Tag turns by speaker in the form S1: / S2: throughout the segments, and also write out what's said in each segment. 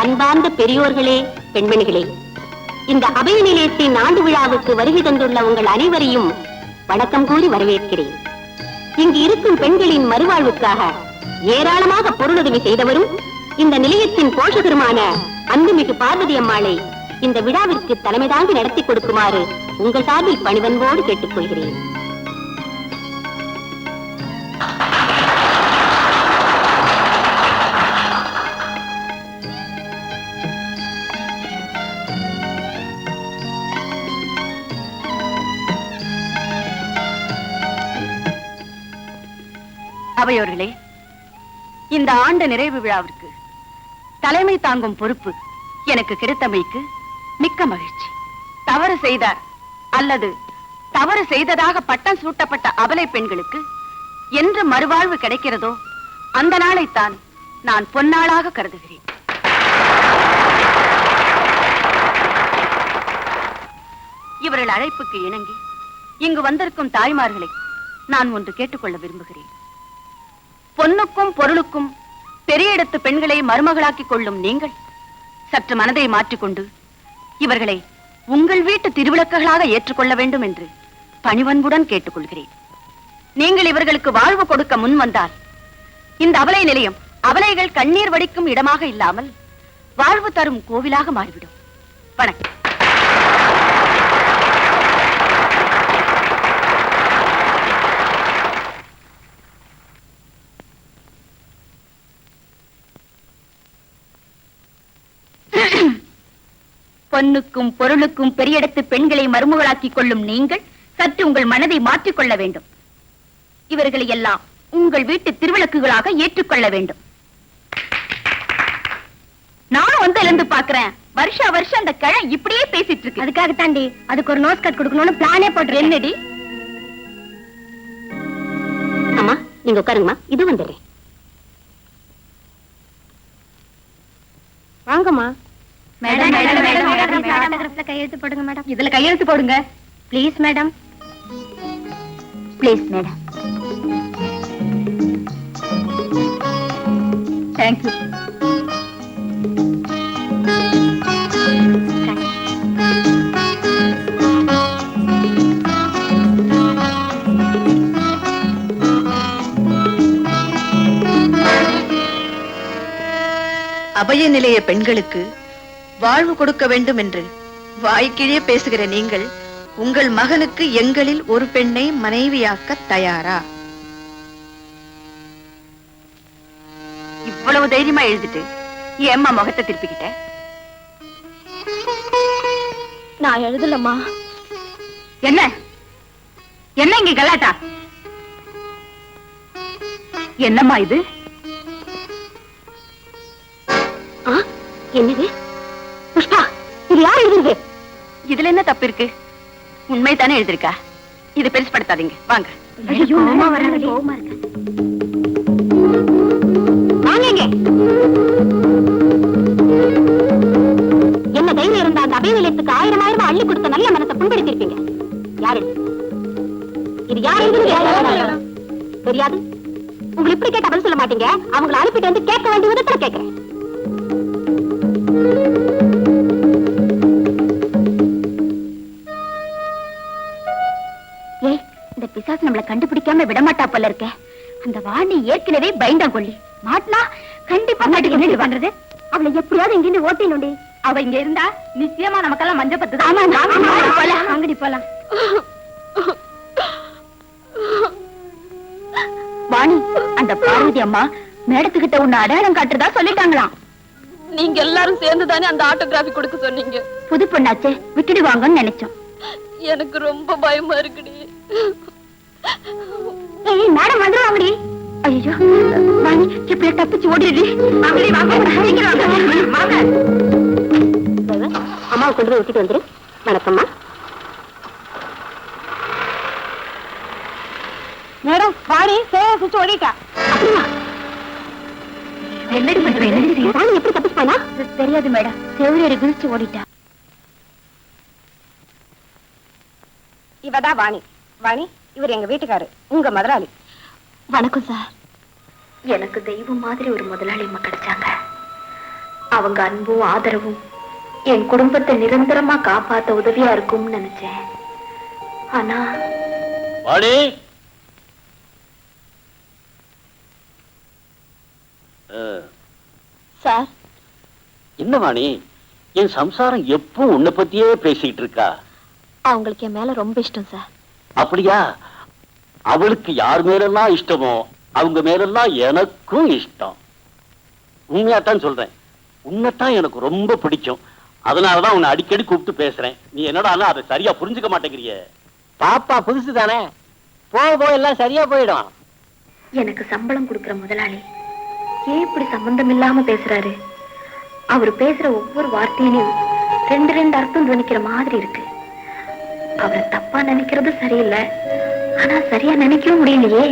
S1: அன்பார்ந்த பெரியோர்களே, பெண்மணிகளே, இந்த அபய நிலையத்தின் ஆண்டு விழாவுக்கு வருகை தந்துள்ள உங்கள் அனைவரையும் வணக்கம் கூறி வரவேற்கிறேன். இங்கு இருக்கும் பெண்களின் மறுவாழ்வுக்காக ஏராளமாக பொருளுதவி செய்தவரும் இந்த நிலையத்தின் போஷகருமான அன்புமிகு பார்வதி அம்மாளை இந்த விழாவிற்கு தலைமை தாங்கி நடத்தி கொடுக்குமாறு உங்கள் சார்பில் பணிவன்போடு கேட்டுக்கொள்கிறேன்.
S2: அவையோர்களே, இந்த ஆண்டு நிறைவு விழாவிற்கு தலைமை தாங்கும் பொறுப்பு எனக்கு கிடைத்தமைக்கு மிக்க மகிழ்ச்சி. தவறு செய்தார் அல்லது தவறு செய்ததாக பட்டம் சூட்டப்பட்ட அபலை பெண்களுக்கு என்று மறுவாழ்வு கிடைக்கிறதோ அந்த நாளைத்தான் நான் பொன்னாளாக கருதுகிறேன். இவர்கள் அழைப்புக்கு இணங்கி இங்கு வந்திருக்கும் தாய்மார்களை நான் ஒன்று கேட்டுக்கொள்ள விரும்புகிறேன். பொன்னுக்கும் பொருளுக்கும் பெரிய இடத்து பெண்களை மருமகளாக்கிக் கொள்ளும் நீங்கள் சற்று மனதை மாற்றிக்கொண்டு இவர்களை உங்கள் வீட்டு திருவிளக்குகளாக ஏற்றுக்கொள்ள வேண்டும் என்று பணிவன்புடன் கேட்டுக்கொள்கிறேன். நீங்கள் இவர்களுக்கு வாழ்வு கொடுக்க முன் வந்தால் இந்த அபலை நிலையம் அபலைகள் கண்ணீர் வடிக்கும் இடமாக இல்லாமல் வாழ்வு தரும் கோவிலாக மாறிவிடும். வணக்கம். பொன்னுக்கும் பொருளுக்கும் பெரிய இடத்து பெண்களை மருமகளாக்கிக் கொள்ளும் நீங்கள் சற்று உங்கள் மனதை மாற்றிக்கொள்ள வேண்டும். இவர்களை எல்லாம் உங்கள் வீட்டு திருவிளக்குகளாக ஏற்றுக்கொள்ள வேண்டும். நானும் வந்து எழுந்து பாக்குறேன், வருஷா வருஷம் அந்த கிழ இப்படியே பேசிட்டு இருக்கு. அதுக்காக தாண்டி அதுக்கு ஒரு நோஸ் கட் கொடுக்கணும்னு பிளானே போட்டு. என்னடி?
S1: அம்மா நீங்க உட்காருங்கம்மா, இது வந்துடுறேன்.
S2: வாங்கம்மா.
S1: மேடம் கையெழுத்து போடுங்க மேடம்.
S2: இதுல கையெழுத்து போடுங்க
S1: please madam. Please madam.
S2: Thank you. அபய நிலைய பெண்களுக்கு வாழ்வு கொடுக்க வேண்டும் என்று வாய்க்கிழியே பேசுகிற நீங்கள் உங்கள் மகனுக்கு எங்களில் ஒரு பெண்ணை மனைவியாக்க தயாரா? இவ்வளவு தைரியமா எழுதிட்டு ஏம்மா முகத்தை திருப்பிக்கிட்ட?
S1: நான் எழுதலம்மா.
S2: என்ன என்ன இங்க கலாட்டா? என்னம்மா இது?
S1: என்னது புஷ்பா, இது யார் எழுதுறது?
S2: இதுல என்ன தப்பு இருக்கு? உண்மை தானே எழுதிருக்கா. இது பெருசுப்படுத்தாதீங்க, வாங்க.
S1: என்ன தைரியம் இருந்தா அந்த அபய நிலையத்துக்கு 1000 அள்ளி கொடுத்த நல்ல மனத்தை புண்படுத்திருப்பீங்க. யாரு இது? யார் எழுதுறது? தெரியாது. உங்களை இப்படி கேட்ட பதில் சொல்ல மாட்டீங்க. அவங்களை அனுப்பிட்டு வந்து கேட்க வேண்டிய விதத்துல கேட்கிறேன். இந்த பிசாசு நம்மளை கண்டுபிடிக்காம விடமாட்டா போல இருக்க. அந்த வாணி ஏற்கனவே பயந்தா கொள்ளி மாட்டினா கண்டிப்பா மாட்டிக்க பண்றது. அவளை எப்படியாவது இங்கிருந்து ஓட்டினுண்டி. அவ இங்க இருந்தா நிச்சயமா நமக்கெல்லாம் மஞ்ச பத்து. அங்கடி போலாம். வாணி, அந்த பார்வதி அம்மா மேடத்துக்கிட்ட உன்னை அடையாளம் காட்டுறதா சொல்லிட்டாங்களாம்.
S3: நீங்க எல்லாரும் சேர்ந்துதானே அந்த ஆட்டோகிராஃபி கொடுக்க சொன்னீங்க.
S1: புது பொண்ணாச்சே, விட்டுடுவாங்கன்னு நினைச்சோம்.
S3: எனக்கு ரொம்ப பயமா இருக்குடி.
S1: மேடம் வந்துருவாங்கடி. ஐயோ வாணி, இப்படி தப்பிச்சு ஓடிடுடி. அம்மாவை கொண்டு போய் விட்டுட்டு வந்துரு. வணக்கம்மா.
S2: மேடம் வாணி சேவை சுச்சு ஓடிட்டா.
S1: என்னடி பண்றேன்? ராணி எப்படி தப்பிச்சு போனா? தெரியாது மேடம். செவிலியரை குதிச்சு ஓடிட்டா.
S2: இவதான் வாணி. வாணி, இவர் எங்க வீட்டுக்காரு, உங்க முதலாளி.
S1: வணக்கம் சார். எனக்கு தெய்வம் மாதிரி ஒரு முதலாளி கிடைச்சாங்க. அவங்க அன்பும் ஆதரவும் என் குடும்பத்தை நிரந்தரமா காப்பாத்த உதவியா இருக்கும்னு நினைச்சேன். ஆனா
S3: சார்,
S4: என்ன வாணி, என் சம்சாரம் எப்போ உன்னை பத்தியே பேசிட்டு இருக்கா?
S3: அவங்களுக்கு என் மேல ரொம்ப இஷ்டம் சார்.
S4: அப்படியா? அவளுக்கு யார் மேலெல்லாம் இஷ்டமோ அவங்க மேலெல்லாம் எனக்கும் இஷ்டம். உண்மையாத்தான் சொல்றேன், உன்னைத்தான் எனக்கு ரொம்ப பிடிக்கும். அதனாலதான் உன்னை அடிக்கடி கூப்பிட்டு பேசுறேன். நீ என்னடா அதை சரியா புரிஞ்சுக்க மாட்டேங்கிறிய.
S5: பாப்பா புதுசு தானே, போக எல்லாம் சரியா போயிடும்.
S1: எனக்கு சம்பளம் கொடுக்கிற முதலாளி ஏன் இப்படி சம்பந்தம் இல்லாம பேசுறாரு? அவர் பேசுற ஒவ்வொரு வார்த்தையிலும் ரெண்டு அர்த்தம் துணிக்கிற மாதிரி இருக்கு. அவரை தப்பா நினைக்கிறது சரியில்லை, ஆனா சரியா நினைக்கவும் முடியலையே.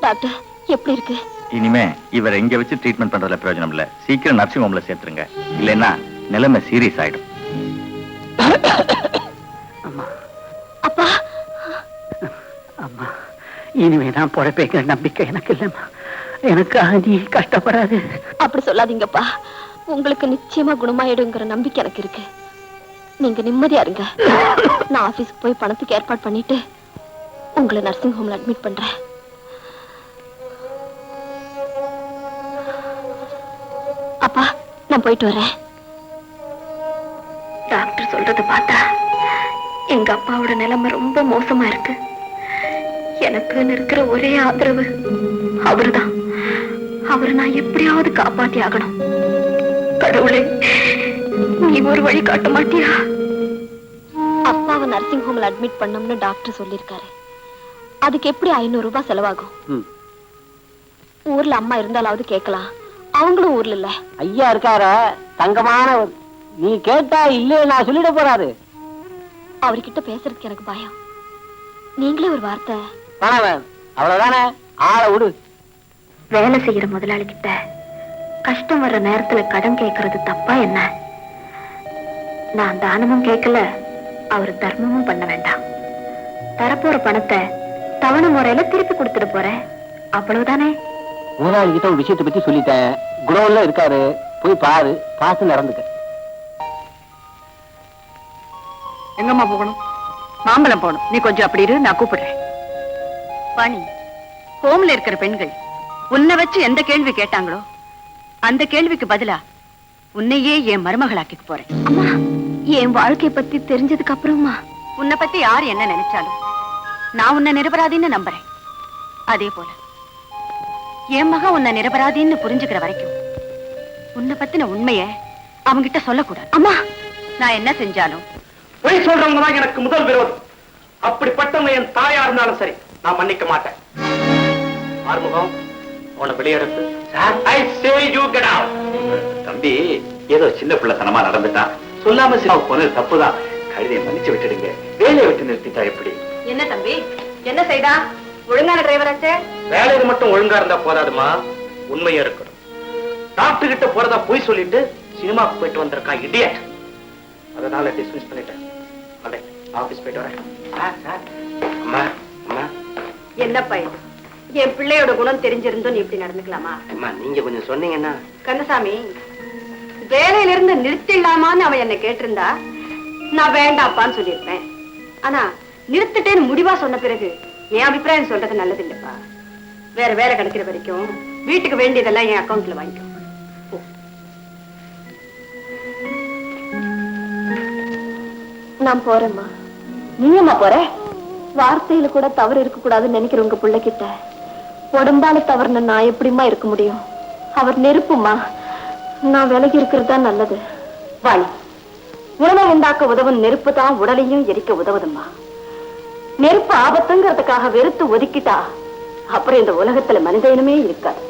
S3: டாக்டர் எப்படி இருக்கு?
S6: இனிமே இவர் எங்க வச்சு ட்ரீட்மெண்ட் பண்றதுல பிரயோஜனம் இல்ல. சீக்கிரம் நர்சிங் ஹோம்ல சேர்த்துருங்க, இல்லைன்னா நிலைமை சீரியஸ் ஆயிடும்.
S3: அப்பா,
S5: அம்மா இனிமேதான் பொழைப்பேங்கிற நம்பிக்கை எனக்கு இல்லம்மா. எனக்கு நீ கஷ்டப்படாது.
S3: அப்படி சொல்லாதீங்கப்பா. உங்களுக்கு நிச்சயமா குணமாயிடுங்கிற நம்பிக்கை எனக்கு இருக்கு. நீங்க நிம்மதியா இருங்க. நான் ஆபீஸ்க்கு போய் பணத்துக்கு ஏற்பாடு பண்ணிட்டு உங்களை நர்சிங் ஹோம்ல அட்மிட் பண்றேன். அப்பா, நான் போயிட்டு வரேன்.
S1: டாக்டர் சொல்றத பார்த்தா எங்க அப்பாவோட நிலைமை ரொம்ப மோசமா இருக்கு. எனக்கு இருக்கிற ஒரே ஆதரவு அவருதான். அவரை நான் எப்படியாவது காப்பாத்தி ஆகணும். கடவுளே, நீ ஒரு வழி காட்ட மாட்டியா?
S3: அப்பாவை நர்சிங் ஹோம்ல அட்மிட் பண்ணோம்னு டாக்டர் சொல்லிருக்காரு. அதுக்கு எப்படி 500 ரூபாய் செலவாகும்? ஊர்ல அம்மா இருந்தாலாவது கேட்கலாம், அவங்களும் ஊர்ல இல்ல.
S5: ஐயா இருக்கார தங்கமான, நீ கேட்டா இல்லையே நான் சொல்லிட போறாரு.
S3: அவர்கிட்ட பேசுறதுக்கு எனக்கு பயம். நீங்களே ஒரு வார்த்தை.
S5: அவ்வளவுதானே, ஆளை விடு.
S1: வேலை செய்யற முதலாளி கிட்ட கஷ்டம் வர்ற நேரத்துல கடன் கேட்கறது தப்பா என்ன? நான் தானமும் கேட்கல, அவர் தர்மமும் பண்ண வேண்டாம். தரப்போற பணத்தை தவணை முறையில திருப்பி கொடுத்துட்டு போறேன், அவ்வளவுதானே.
S5: முதலாளி கிட்ட ஒரு விஷயத்தை பத்தி சொல்லிட்டேன். குடோன்ல இருக்காரு, போய் பாரு, பார்த்து நடந்துக்க.
S2: எங்கம்மா போகணும்? மாம்பழம் போகணும். நீ கொஞ்சம் அப்படி இரு, நான் கூப்பிடுறேன். வாணி, ஹோம்ல இருக்கிற பெண்கள் உன்னை வச்சு எந்த கேள்வி கேட்டாங்களோ அந்த கேள்விக்கு பதிலா உன்னையே என் மருமகளாக்கிக்க போறேன்.
S3: அம்மா, என் வாழ்க்கைய பத்தி தெரிஞ்சதுக்கு அப்புறமா
S2: உன்னை பத்தி யார் என்ன நினைச்சாலும் நான் உன்னை நிரபராதின்னு நம்புறேன். அதே போல என் மகன் உன்னை நிரபராதின்னு புரிஞ்சுக்கிற வரைக்கும் உன்னை பத்தின உண்மைய அவங்கிட்ட சொல்லக்கூடாது.
S3: அம்மா,
S2: நான் என்ன செஞ்சாலும்
S4: பொய் சொல்றவங்க தான் எனக்கு முதல் விரோதம். அப்படிப்பட்டவங்க என் தாயா இருந்தாலும் சரி, நான் மன்னிக்க மாட்டேன். ஆறுமுகம், உன வெளியெடுத்து.
S6: தம்பி, ஏதோ சின்ன பிள்ளை தனமா நடந்துட்டான், சொல்லாம போனது தப்புதான். கழுதையை மன்னிச்சு விட்டுடுங்க. வேலையை விட்டு நிறுத்திட்டா எப்படி?
S2: என்ன தம்பி, என்ன செய்தா? ஒழுங்கான டிரைவராச்சே.
S4: வேலையில மட்டும் ஒழுங்கா இருந்தா போதாதுமா, உண்மையா இருக்கணும். டாக்டர் கிட்ட போறதா போய் சொல்லிட்டு சினிமாவுக்கு போயிட்டு வந்திருக்கான் இடியட். அதனால டிஸ்மிஸ் பண்ணிட்டேன். ஆபீஸ் போயிட்டு வரேன். அம்மா, அம்மா.
S2: என்ன பையன், என் பிள்ளையோட குணம் தெரிஞ்சிருந்தும் நீ இப்படி நடந்துக்கலாமா?
S4: அம்மா, நீங்க கொஞ்சம் சொன்னீங்கன்னா.
S2: கந்தசாமி, வேலையில இருந்து நிறுத்திடலாமான்னு அவன் என்ன கேட்டிருந்தா நான் வேண்டாப்பான்னு சொல்லியிருப்பேன். ஆனா நிறுத்திட்டேன்னு முடிவா சொன்ன பிறகு என் அபிப்பிராயம் சொல்றது நல்லது இல்லப்பா. வேற வேலை கிடைக்கிற வரைக்கும் வீட்டுக்கு வேண்டியதெல்லாம் என் அக்கௌண்ட்ல வாங்கிக்கும்.
S3: நான் போறேம்மா. நீ என்ன போற? வார்த்தையில கூட தவறு இருக்க கூடாதுன்னு நினைக்கிற உங்க பிள்ளை கிட்ட உடம்பால தவறுன நான் எப்படிமா இருக்க முடியும்? அவர் நெருப்புமா, நான் விலகி இருக்கிறது தான் நல்லது.
S2: வாணி, உணவை உண்டாக்க உதவும் நெருப்பு தான் உடலையும் எரிக்க உதவுதும்மா. நெருப்பு ஆபத்துங்கிறதுக்காக வெறுத்து ஒதுக்கிட்டா அப்புறம் இந்த உலகத்துல மனித இனமே இருக்காது.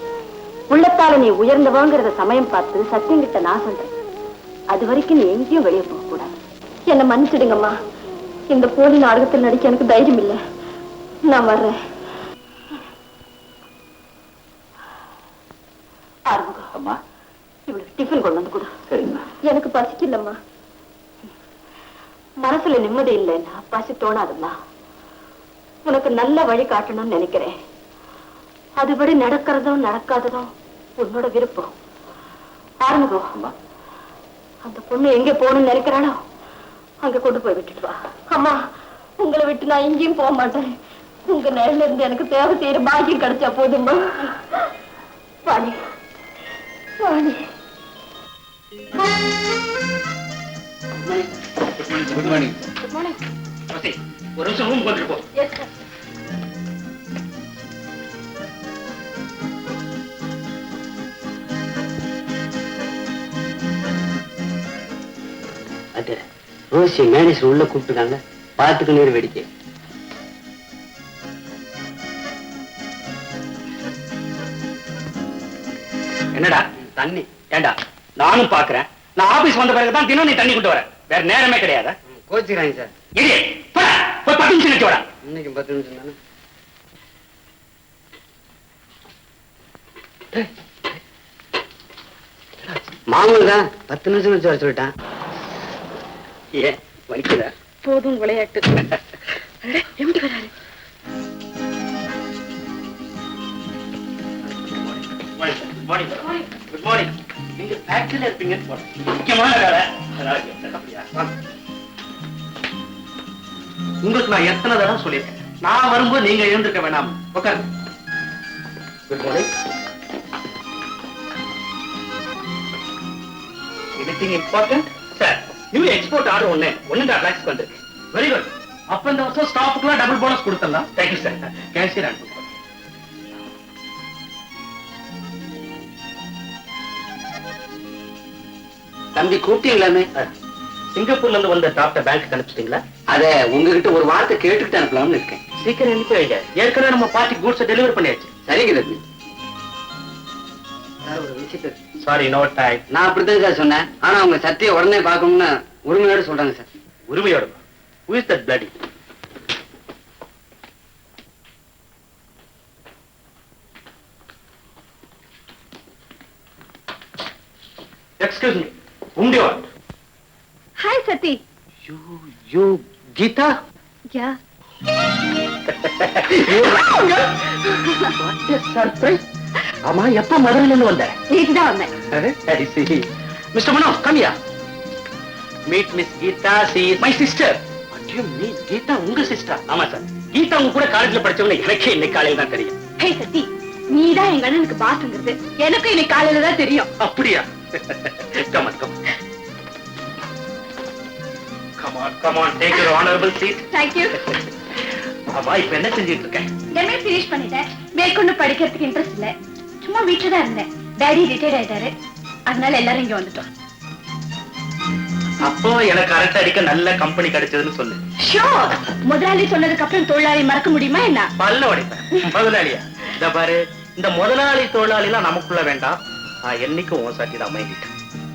S2: உள்ளத்தால நீ உயர்ந்தவாங்கிறத சமயம் பார்த்து சத்தியங்கிட்ட நான் சொல்றேன். அது வரைக்கும் நீ எங்கேயும் வெளியே போக கூடாது.
S3: என்ன மன்னிச்சிடுங்கம்மா. இந்த போலி நாடகத்தில் நடிக்க எனக்கு தைரியம் இல்லை. நான் வர்றேன்.
S4: அம்மா,
S2: இவளுக்கு டிஃபன் கொண்டு வந்து கொடு.
S4: சரிம்மா.
S3: எனக்கு பசிக்கலம்மா.
S2: மனசுல நிம்மதி இல்லைன்னா பசி தோணாதும்மா.
S3: உனக்கு நல்ல வழி காட்டணும்னு நினைக்கிறேன். அதுபடி நடக்கிறதும் நடக்காததும் உன்னோட விருப்பம். ஆரம்பிக்கும். அந்த பொண்ணு எங்க போகணும்னு நினைக்கிறாளோ அங்க கொண்டு போய் விட்டுட்டு வா. அம்மா, உங்களை விட்டு நான் எங்கேயும் போக மாட்டேன். உங்க நேரில் இருந்து எனக்கு தேவை செய்யற பாக்கியம் கிடைச்சா போதும்பா. Vani, Vani.
S6: Good morning.
S3: Good morning.
S6: ஒரு நிமிஷம் ரூம் கொண்டு போ.
S3: Yes sir.
S5: அது ரோசி மேனேஜர் உள்ள கூப்பிட்டுருக்காங்க, பார்த்துக்கு நேரம் வேடிக்கை.
S6: என்னடா தண்ணி? ஏண்டா நானும் பாக்குறேன். நான் ஆபீஸ் வந்த பிறகுதான் தினம் நீ தண்ணி கொண்டு வர, வேற நேரமே கிடையாது.
S5: கோச்சிக்கிறாங்க சார்.
S6: இரு, போடா, போய் 10 நிமிஷம் நிக்க வரா.
S5: இன்னைக்கு 10 நிமிஷம் தானே. மாமூல் தான் 10 நிமிஷம் வச்சு வர சொல்லிட்டான்.
S6: ஏன் வலிக்குதா?
S3: போதும் விளையாட்டு. எப்படி வராரு?
S6: Good morning. நீங்க ஃபேக்டரியில இருப்பீங்கன்னு போறேன். முக்கியமான வேலை. உங்களுக்கு நான் எத்தனை தடவை சொல்லியிருக்கேன், நான் வரும்போது நீங்க எழுந்திருக்க வேணாம். உட்காரு. Good morning. Anything important? Sir, new export order 1.5 lakhs வந்திருக்கு. Very good. அப்ப இந்த வருஷம் ஸ்டாஃப்க்குலாம் டபுள் போனஸ் கொடுத்தலாம். Thank you sir. கேஷியர் அனுப்புங்க.
S5: தம்பி கூப்பிட்டீங்களாமே?
S6: சிங்கப்பூர்ல இருந்து வந்த டாக்டர் பேங்க் அனுப்பிச்சிட்டீங்களா?
S5: அத உங்ககிட்ட ஒரு வார்த்தை கேட்டுக்கிட்டு அனுப்பலாம்னு இருக்கேன்.
S6: சீக்கிரம் அனுப்பி வைங்க. ஏற்கனவே நம்ம பார்ட்டி கூட்ஸ் டெலிவரி பண்ணியாச்சு.
S5: சரிங்க தம்பி. ஒரு விஷயத்தை
S6: சாரி, நோ டைம்.
S5: நான் அப்படித்தான் சார் சொன்னேன். ஆனா அவங்க சத்திய உடனே பார்க்கணும்னு உரிமையோட சொல்றாங்க சார்.
S6: உரிமையோட? Who is that bloody? Excuse me. Whom do you want?
S3: Hi, Sati.
S6: You, Geeta?
S3: Yeah.
S6: What a surprise. ஆமா, எப்ப மதுரையில இருந்து வந்த?
S3: இதுதான் வந்தேன்.
S6: I see. Mr. Manoj, come here. Meet Miss Geeta. She is my sister. What do you mean? Geeta உங்க sister? ஆமா sir. Geetha உங்க கூட காலேஜ்ல படிச்சவங்க எனக்கே இன்னைக்கு காலையில தான் தெரியும்.
S3: ஹே சத்தி, நீதான் எங்க அண்ணனுக்கு பாஸ்ங்கிறது எனக்கு இன்னைக்கு காலையில தான் தெரியும்.
S6: அப்படியா? Come on, come on. Come on, take your honorable seat.
S3: Thank you.
S6: ஆமா, இப்ப என்ன செஞ்சிட்டு இருக்க?
S3: எம்ஏ finish பண்ணிட்டேன். மேற்கொண்டு படிக்கிறதுக்கு இன்ட்ரெஸ்ட் இல்ல. சும்மா வீட்டுல தான் இருந்தேன். டாடி ரிட்டையர்ட் ஆயிட்டாரு. அதனால எல்லாரும் இங்க வந்துட்டோம்.
S6: அப்போ எனக்கு அரட்டை அடிக்க நல்ல கம்பெனி கிடைச்சதுன்னு சொல்லு.
S3: ஷூர். முதலாளி சொன்னதுக்கு அப்புறம் தொழிலாளி மறக்க முடியுமா என்ன?
S6: பல்ல உடைப்பேன். முதலாளியா? இந்த பாரு, இந்த முதலாளி தொழிலாளி எல்லாம் நமக்குள்ள வேண்டாம். என்னைக்கும் உன் சட்டி தான் அமைகிட்டு.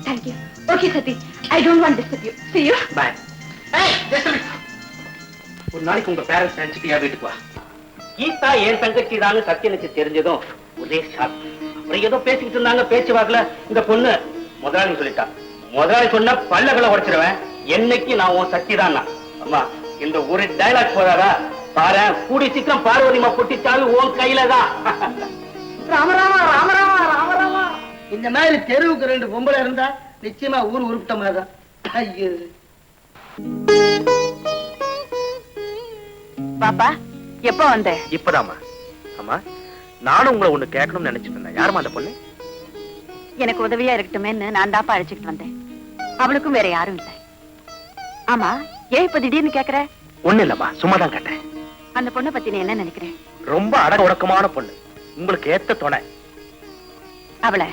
S3: Thank you. Okay, Sati. I don't want to disturb you. See you.
S6: Bye. Hey, just a minute. ஒரு நாளைக்கு உங்க பேரண்ட்ஸ் நினைச்சிட்டு என் வீட்டுக்கு வா. கீதா என் தங்கச்சி தான் சத்தியனுக்கு தெரிஞ்சதும் ஒரே ஷாக். அப்புறம் ஏதோ பேசிக்கிட்டு இருந்தாங்க, பேச்சு வாக்குல இந்த பொண்ணு முதலாளி சொல்லிட்டா. முதலாளி சொன்ன பல்லகளை உடைச்சிருவேன், என்னைக்கு நான் உன் சக்தி தான். அம்மா, இந்த ஒரு டைலாக் போதாதா? பாரு, கூடி சீக்கிரம் பார்வதிமா பொட்டிச்சாலும் உன் கையில தான்.
S5: ராமராமா ராமராமா ராமராமா. இந்த மாதிரி தெருவுக்கு 2 பொம்பளை இருந்தா நிச்சயமா ஊர் உருப்பிட்ட தான். ஐயோ
S2: பாப்பா, எப்ப வந்த?
S6: இப்பதாமா. அம்மா, நானும் உங்களை ஒண்ணு கேட்கணும்னு நினைச்சிட்டு இருந்தேன். யாருமா அந்த பொண்ணு?
S2: எனக்கு உதவியா இருக்கட்டுமேன்னு நான் தாப்பா அழைச்சிட்டு வந்தேன். அவளுக்கும் வேற யாரும் இல்லை. ஆமா, ஏன் இப்ப திடீர்னு கேக்குற?
S6: ஒண்ணு இல்லம்மா, சும்மா தான் கேட்டேன்.
S2: அந்த பொண்ணை பத்தி நீ என்ன நினைக்கிறேன்?
S6: ரொம்ப அடக்க ஒடுக்கமான பொண்ணு, உங்களுக்கு ஏத்த துணை.
S2: அவளை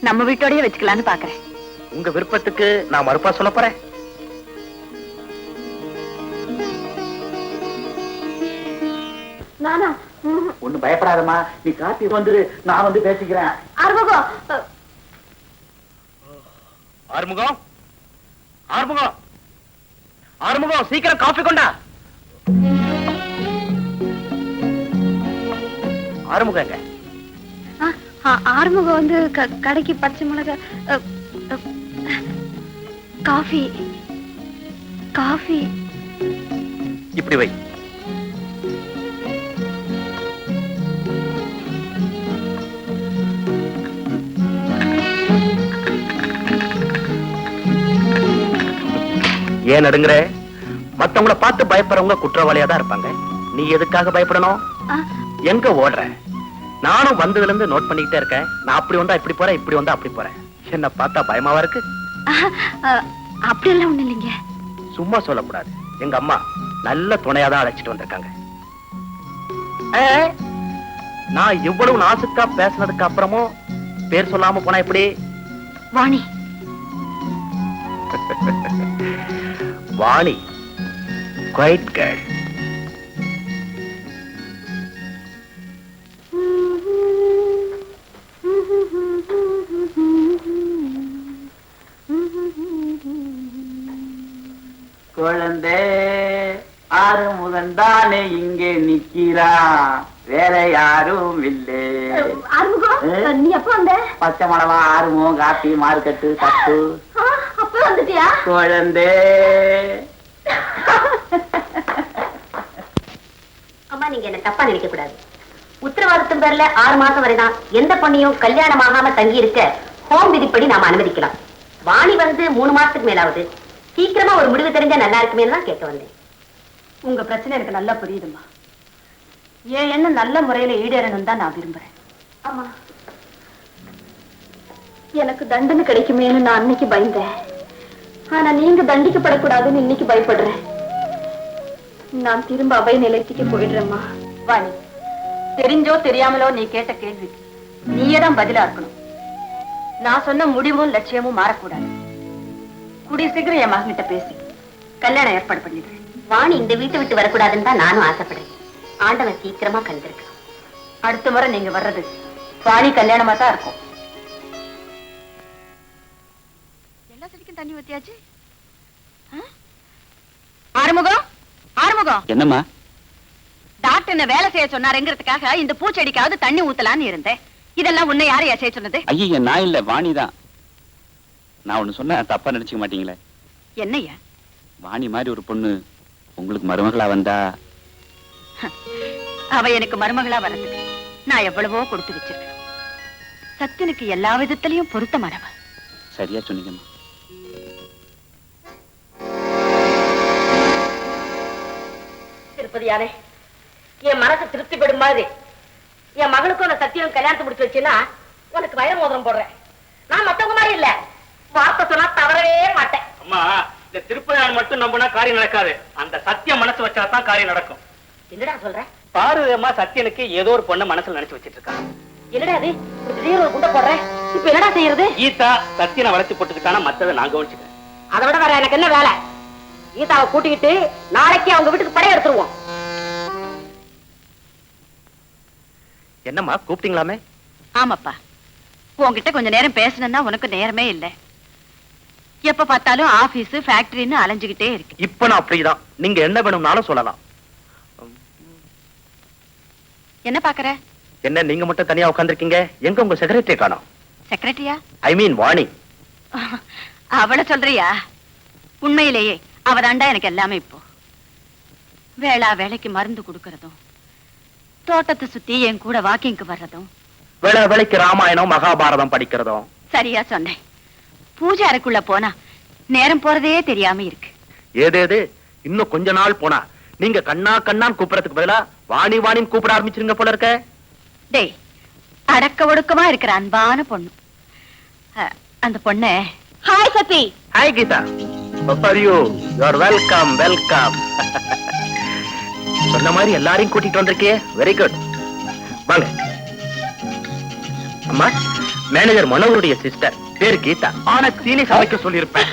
S2: நம்ம வீட்டோடயே வச்சுக்கலான்னு பாக்குறேன்.
S6: உங்க விருப்பத்துக்கு நான் மறுப்பா சொல்ல போறேன்.
S3: நானா?
S6: ஒண்ணு பயப்படாதம்மா, நீ காப்பி வந்துரு, நான் வந்து பேசிக்கிறேன்.
S3: ஆறுமுகம்.
S6: ஆறுமுகம், ஆறுமுகம், ஆறுமுகம், சீக்கிரம் காஃபி கொண்டா. ஆறுமுகம் எங்க?
S3: ஆறுமுகம் வந்து கடைக்கு பச்சை மிளகா காஃபி காஃபி.
S6: இப்படி வை. ஏன் நடுங்குற? மத்தவங்கள பார்த்து பயப்படுறவங்க குற்றவாளியா தான் இருப்பாங்க. நீ எதுக்காக பயப்படணும்? எங்க ஓடுற? நானும் வந்ததுல இருந்து நோட் பண்ணிக்கிட்டே இருக்கேன். நான் அப்படி வந்தா இப்படி போறேன், இப்படி வந்தா அப்படி போறேன். என்ன பார்த்தா பயமாவா இருக்கு?
S3: அப்படி எல்லாம் ஒண்ணு இல்லைங்க.
S6: சும்மா சொல்லக்கூடாது. எங்க அம்மா நல்ல துணையாதான் அழைச்சிட்டு வந்திருக்காங்க. நான் இவ்வளவு நாசுக்கா பேசினதுக்கு அப்புறமும் பேர் சொல்லாம போனா எப்படி?
S3: வாணி.
S6: Vani, quiet girl.
S7: குழந்தை ஆறுமுகன் தானே இங்கே நிக்கிறான், வேற யாரும் இல்லை.
S3: நீ எப்ப வந்த?
S7: பச்சை மிளகா, ஆறுமுகம், காப்பி, மார்க்கெட்டு, தட்டு.
S3: அப்ப வந்துட்டியா?
S7: குழந்தை
S1: அம்மா, நீங்க என்ன தப்பா நினைக்க கூடாது. உத்தரவாதத்தின் பேர்ல 6 மாசம் வரைதான் எந்த பொண்ணையும் கல்யாணம் ஆகாம தங்கி இருக்க ஹோம் விதிப்படி நாம அனுமதிக்கலாம். வாணி வந்து 3 மாசத்துக்கு மேலாவது. சீக்கிரமா ஒரு முடிவு தெரிஞ்சா நல்லா இருக்குமே தான் கேட்க வந்தேன்.
S2: உங்க பிரச்சனை எனக்கு நல்லா புரியுதுமா. என் எண்ணம் நல்ல முறையில ஈடேறணும் தான் நான் விரும்புறேன்.
S3: ஆமா, எனக்கு தண்டனை கிடைக்குமேன்னு நான் அன்னைக்கு பயந்தேன். ஆனா நீங்க தண்டிக்கப்படக்கூடாதுன்னு இன்னைக்கு பயப்படுறேன். நான் திரும்ப அவை நிலையத்துக்கு போயிடுறேம்மா.
S2: வாணி, தெரிஞ்சோ தெரியாமலோ நீ கேட்ட கேள்விக்கு நீயே தான் பதிலா இருக்கணும். நான் சொன்ன முடிவும் லட்சியமும் மாறக்கூடாது. கூடிய சீக்கிரம் என் மகன்கிட்ட பேசி கல்யாணம் ஏற்பாடு பண்ணிடுறேன்.
S1: வாணி இந்த வீட்டை விட்டு வரக்கூடாதுன்னு தான் நானும் ஆசைப்படுறேன். ஆண்டவன் சீக்கிரமா கண்டிருக்கணும்.
S2: அடுத்த முறை நீங்க வர்றது வாணி கல்யாணமா தான் இருக்கும். எல்லா செடிக்கும் தண்ணி ஊத்தியாச்சு. ஆறுமுகம், ஆறுமுகம்.
S4: என்னம்மா?
S2: டாக்டர் என்ன வேலை செய்ய சொன்னாருங்கிறதுக்காக இந்த பூச்செடிக்காவது தண்ணி ஊத்தலான்னு இருந்தேன். இதெல்லாம் உன்னை யாரையா செய்ய சொன்னது?
S4: ஐயா, நான் இல்ல, வாணிதான். நான் ஒண்ணு சொன்ன தப்பா நினைச்சுக்க மாட்டீங்களே?
S2: என்னையா?
S4: வாணி மாதிரி ஒரு பொண்ணு உங்களுக்கு மருமகளா வந்தா?
S2: அவ எனக்கு மருமகளா வரதுக்கு நான் எவ்வளவோ கொடுத்து வச்சிருக்கேன். சத்தியனுக்கு எல்லா விதத்திலையும் பொருத்தமானவ.
S4: சரியா சொன்னீங்கம்மா.
S1: திருப்பதியானே, என் மனசு திருப்திப்படும் மாதிரி என் மகனுக்கும் நான் சத்தியம் கல்யாணத்தை முடிச்சு வச்சுன்னா உனக்கு வயர் மோதிரம் போடுறேன். நான் மத்தவங்க மாதிரி இல்ல, வார்த்தை சொன்னா தவறவே மாட்டேன்.
S6: அம்மா, இந்த திருப்பதியான் மட்டும் நம்பினா காரியம் நடக்காது. அந்த சத்தியம் மனசு வச்சாதான் காரியம் நடக்கும்.
S1: என்னடா சொல்ற?
S6: பாருமா, சத்தியனுக்கு ஏதோ ஒரு பொண்ணை மனசுல நினைச்சு வச்சிட்டு இருக்கான்.
S1: என்னடா அது? திடீர்னு ஒரு குண்டை போடுறேன். இப்ப என்னடா செய்யறது?
S6: கீதா சத்தியனை வளர்ச்சி போட்டுக்கிட்டானா மத்ததை நான் கவனிச்சுக்கிறேன்.
S1: அதை விட வேற எனக்கு என்ன வேலை? கீதாவை கூட்டிக்கிட்டு நாளைக்கு அவங்க வீட்டுக்கு படைய எடுத்துருவோம்.
S6: என்னம்மா, கூப்பிட்டீங்களாமே?
S2: ஆமாப்பா, உன்கிட்ட கொஞ்ச நேரம் பேசணும்னா உனக்கு நேரமே இல்ல. எப்ப பார்த்தாலும் ஆபீஸ் ஃபேக்டரின்னு அலைஞ்சுகிட்டே இருக்கு.
S6: இப்ப நான் அப்படிதான். நீங்க என்ன வேணும்னாலும் சொல்லலாம்.
S2: என்ன பாக்குற?
S6: என்ன நீங்க மட்டும் தனியா உட்கார்ந்திருக்கீங்க? எங்க உங்க செக்ரட்டரி காணோம்?
S2: செக்ரட்டரியா?
S6: ஐ மீன் வாணி.
S2: அவளை சொல்றியா? உண்மையிலேயே அவதாண்டா எனக்கு எல்லாமே. இப்போ வேளா வேலைக்கு மருந்து கொடுக்கறதும், தோட்டத்தை சுத்தி என் கூட வாக்கிங்க்கு வர்றதும்,
S6: வேளா வேலைக்கு ராமாயணம் மகாபாரதம் படிக்கிறதும்.
S2: சரியா சொன்னேன். பூஜை அறைக்குள்ள போனா நேரம் போறதே தெரியாம இருக்கு.
S6: ஏதேது இன்னும் கொஞ்ச நாள் போனா நீங்க கண்ணா கண்ணான்னு கூப்பிடறதுக்கு பதிலா வாணி வாணின்னு கூப்பிட ஆரம்பிச்சிருங்க போல இருக்க.
S2: டேய், அடக்க ஒடுக்கமா இருக்கிற அன்பான பொண்ணு. அந்த பொண்ணு. Hi Sathi.
S6: Hi Geetha. You are welcome welcome. சொன்ன மாதிரி எல்லாரையும் கூட்டிட்டு வந்திருக்கே. Very good. வாங்க. அம்மா, மேனேஜர் மனோகருடைய சிஸ்டர், பேரு கீதா. ஆனா சீனி சமைக்க சொல்லியிருப்பேன்.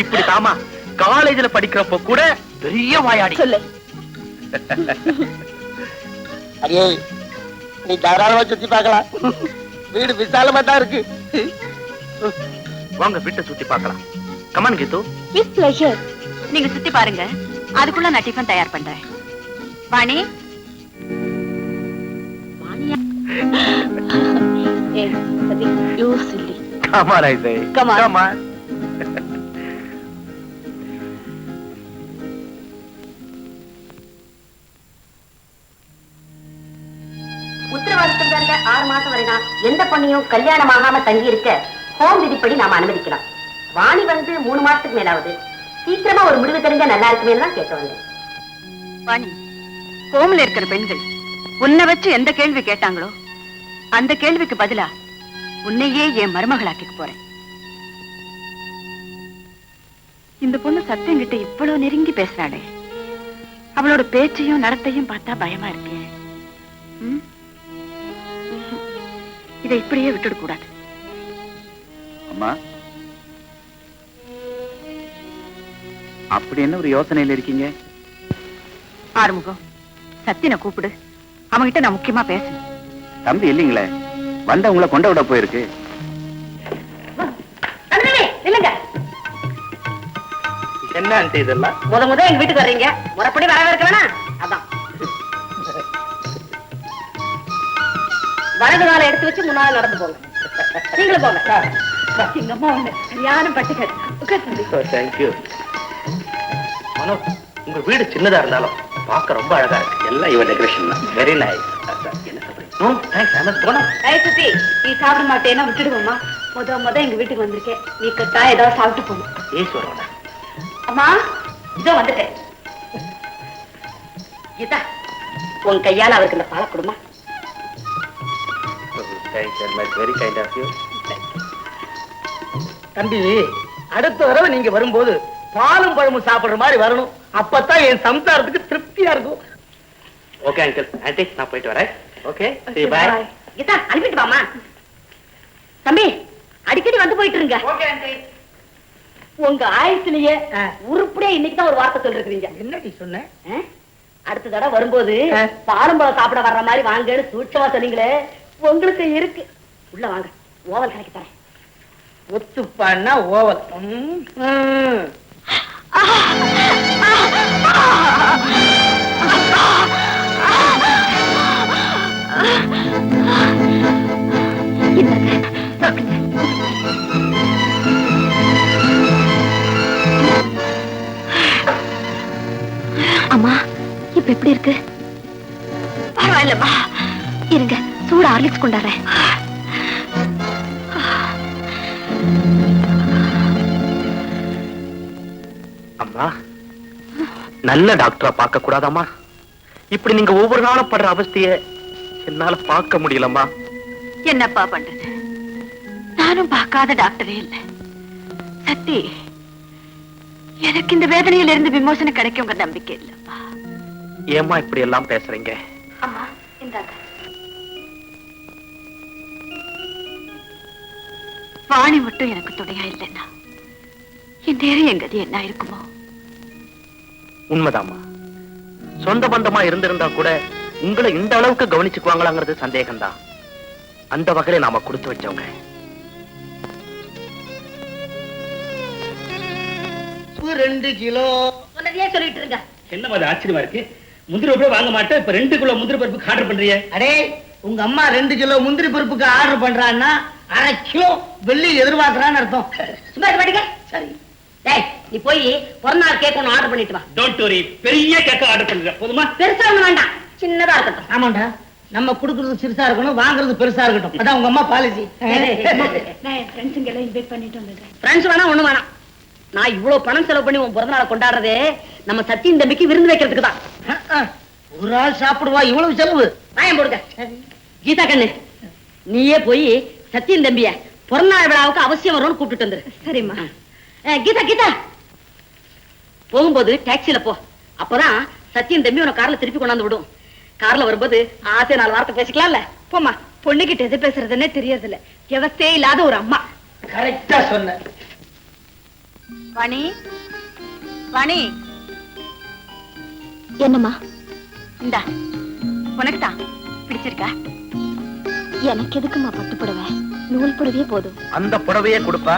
S6: இப்படி தாமா காலேஜ்ல படிக்கிறப்ப கூட பெரிய வாயாடி.
S3: சொல்லு.
S5: அடே, நீ தாராளமா சுத்தி பார்க்கலாம். வீடு விசாலமா தான் இருக்கு.
S6: வாங்க வீட்டை சுத்தி பார்க்கலாம். Come on Geethu.
S3: With pleasure.
S2: நீங்க சுத்தி பாருங்க, அதுக்குள்ள நான் டிஃபன் தயார் பண்றேன். வாணி.
S3: ஏய் சதி, you chilli.
S6: Come on, I say.
S2: Come on.
S6: Come on.
S1: உத்தரவாதத்தின் பேர்ல 6 மாசம் வரைதான் எந்த பொண்ணையும் கல்யாணம் ஆகாம தங்கி இருக்க ஹோம் விதிப்படி நாம அனுமதிக்கலாம். வாணி வந்து 3 மாசத்துக்கு மேலாவது. சீக்கிரமா ஒரு முடிவு தெரிஞ்சா நல்லா இருக்குமே தான் கேட்க வந்தேன்.
S2: வாணி, ஹோம்ல இருக்கிற பெண்கள் உன்னை வச்சு எந்த கேள்வி கேட்டாங்களோ அந்த கேள்விக்கு பதிலா உன்னையே என் மருமகளாக்கிக்க போறேன். இந்த பொண்ணு சத்தியங்கிட்ட இவ்வளவு நெருங்கி பேசுறாளே, அவளோட பேச்சையும் நடத்தையும் பார்த்தா பயமா இருக்கு. இதை இப்படியே விட்டுட கூடாது.
S7: அம்மா, அப்படி என்ன ஒரு யோசனையில இருக்கீங்க?
S2: ஆறுமுகம், சத்தியனை கூப்பிடு, அவன்கிட்ட நான் முக்கியமா பேசணும்.
S7: தம்பி இல்லீங்களே, வந்த உங்களை கொண்ட விட போயிருக்கு.
S1: இல்லங்க,
S6: என்ன ஆண்டி இதெல்லாம்?
S1: முத எங்க வீட்டுக்கு வர்றீங்க, முறைப்படி வரவேற்க வேணா? அதான் வலது காலை எடுத்து வச்சு முன்னால நடந்து போங்க. நீங்களும் போங்க. எங்க அம்மா ஒண்ணு சரியான பட்டுக்காரு.
S6: தேங்க்யூ. மனோ, உங்க வீடு சின்னதா இருந்தாலும் பார்க்க ரொம்ப அழகா இருக்கு. எல்லாம் இவன் டெக்கரேஷன் தான். Very nice. என்ன சொல்றீங்க? No thanks, I must go now.
S1: Suthi, நீ சாப்பிட மாட்டேன்னா விட்டுடுவோம்மா. முத எங்க வீட்டுக்கு வந்திருக்கேன், நீ கட்டா ஏதாவது சாப்பிட்டு போகணும்.
S6: ஈஸ்வரனா?
S1: அம்மா, இதோ வந்துட்டேன். கீதா, உன் கையால அவருக்கு இந்த பாலை கொடுமா.
S6: Thanks very much, very kind of you.
S5: தம்பி, அடுத்த தடவை நீங்க வரும்போது பாலும் பழமும் சாப்பிடுற மாதிரி வரணும். அப்பதான் என் சம்சாரத்துக்கு திருப்தியா இருக்கும்.
S6: ஓகே அங்கிள், ஆண்டி நான் போயிட்டு வரேன். Okay, by.
S1: கீதா, அனுப்பிட்டு வாமா. தம்பி, அடிக்கடி வந்து போயிட்டு இருங்க.
S5: Okay aunty.
S1: உங்க ஆயுசுலயே உருப்படியா இன்னைக்கு தான் ஒரு வார்த்தை சொல்லிருக்கீங்க.
S5: என்னடி சொன்ன?
S1: அடுத்த தடவை வரும்போது பாலம்பழம் சாப்பிட வர்ற மாதிரி வாங்கன்னு சூட்சமா சொன்னீங்களே, உங்களுக்கு இருக்கு. உள்ள வாங்க, ஓவல் கணக்கு தரேன்.
S5: ஒத்துப்பான்னா ஓவல்.
S3: அம்மா, இப்ப எப்படி இருக்கு?
S1: பரவாயில்லம்மா,
S3: இருங்க, சூடு ஹார்லிக்ஸ் கொண்டாடுறேன்.
S6: அம்மா, நல்ல டாக்டரா பார்க்க கூடாதாம்மா? இப்படி நீங்க ஒவ்வொரு நாளும் படுற அவஸ்தைய என்னால பார்க்க முடியலம்மா.
S2: என்னப்பா பண்றது? நானும் பார்க்காத டாக்டரே இல்லை. சத்தி, எனக்கு இந்த வேதனையில இருந்து விமோசனம் கிடைக்குங்க நம்பிக்கை இல்லப்பா.
S6: ஏம்மா இப்படி எல்லாம் பேசுறீங்க?
S2: அம்மா, இந்தாங்க. வாணி மட்டும் எனக்கு துணையா இல்லைன்னா என் நேரம் என் கதி என்ன இருக்குமோ?
S6: உண்மைதாம்மா. சொந்த பந்தமா இருந்திருந்தா கூட உங்களை இந்த அளவுக்கு கவனிச்சுக்குவாங்களாங்கிறது சந்தேகம்தான். அந்த வகையில நாம கொடுத்து வச்சவங்க.
S5: 2 கிலோ
S1: சொன்னதையே சொல்லிட்டு இருங்க.
S6: என்ன அது ஆச்சரியமா இருக்கு? முந்திரி பருப்பு வாங்க மாட்டேன், இப்ப 2 கிலோ முந்திரி பருப்புக்கு ஆர்டர் பண்றீங்க?
S5: அடே, உங்க அம்மா 2 கிலோ முந்திரி பருப்புக்கு ஆர்டர் பண்றான்னா 1/2 கிலோ வெள்ளி எதிர்பார்க்கறான்னு அர்த்தம்.
S1: சும்மா இருக்க மாட்டீங்க?
S5: சரி.
S1: டேய், நீ போய் பிறந்தநாள் கேக் ஒன்று ஆர்டர் பண்ணிட்டு வா.
S6: டோன்ட் வரி, பெரிய கேக்க ஆர்டர் பண்றேன். போதுமா?
S1: பெருசா ஒண்ணு வேண்டாம், சின்னதா இருக்கட்டும்.
S5: ஆமாண்டா, நம்ம குடுக்குறது சிறுசா இருக்கணும், வாங்குறது பெருசா இருக்கட்டும். அதான் உங்க அம்மா பாலிசி.
S3: நான் என் ஃப்ரெண்ட்ஸுங்க எல்லாம் இன்வைட் பண்ணிட்டு வந்துடுறேன்.
S1: ஃப்ரெண்ட்ஸ் வேணா ஒண்ணு வேணாம். நான் இவ்வளவு பணம் செலவு பண்ணி உன் பிறந்த நாளை கொண்டாடுறதே நம்ம சத்தியின் தம்பிக்கு விருந்து வைக்கிறதுக்கு தான்.
S5: ஒரு ஆள் சாப்பிடுவா இவ்வளவு செலவு?
S1: வாயம் போடுங்க. கீதா கண்ணு, நீயே போய் சத்தியின் தம்பிய பிறந்த நாள் விழாவுக்கு அவசியம் வரும்னு கூப்பிட்டு வந்துரு.
S3: சரிம்மா.
S1: கீதா கீதா, போகும்போது டாக்ஸில போ. அப்பதான் சத்தியின் தம்பி உன கார்ல திருப்பி கொண்டாந்து விடும். கார்ல வரும்போது ஆசை 4 வார்த்தை பேசிக்கலாம்ல.
S3: போமா, பொண்ணுகிட்ட எது பேசுறதுன்னே தெரியறதில்ல. விவசாயே இல்லாத ஒரு அம்மா.
S5: கரெக்டா சொன்ன.
S2: வாணி, வாணி,
S3: என்னம்மா?
S2: இந்தா உனக்கு தான் பிடிச்சிருக்கா?
S3: எனக்கு எதுக்குமா பட்டு புடவை? நூல் புடவையே போதும்.
S6: அந்த புடவையே கொடுப்பா.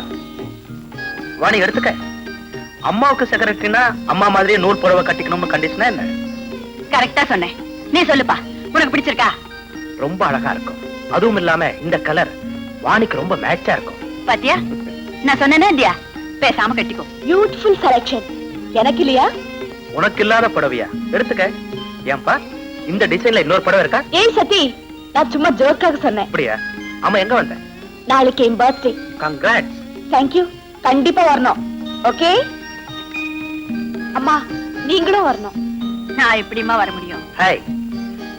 S6: வாணி எடுத்துக்க. அம்மாவுக்கு செக்ரட்டரினா அம்மா மாதிரியே நூல் புடவை கட்டிக்கணும்னு கண்டிஷனா என்ன?
S2: கரெக்டா சொன்னேன். நீ சொல்லுப்பா, உனக்கு பிடிச்சிருக்கா?
S6: ரொம்ப அழகா இருக்கும். அதுவும் இல்லாம இந்த கலர் வாணிக்கு ரொம்ப மேட்சா இருக்கும்.
S2: பாத்தியா, நான் சொன்னேன்னா இல்லையா? பேசாம கட்டிக்கோ.
S3: Beautiful selection. எனக்கு இல்லையா?
S6: உனக்கு இல்லாத புடவையா? எடுத்துக்க. ஏன்பா, இந்த டிசைன்ல இன்னொரு புடவை இருக்கா?
S3: ஏய் சத்தி, நான் சும்மா ஜோக்காக சொன்னேன்.
S6: அப்படியா? ஆமா, எங்க வந்த?
S3: நாளைக்கு என் பர்த்டே.
S6: கங்க்ராட்ஸ்.
S3: தேங்க்யூ. கண்டிப்பா வரணும். ஓகே? அம்மா நீங்களும் வரணும்.
S2: நான் எப்படிமா வர முடியும்?
S6: ஹாய்,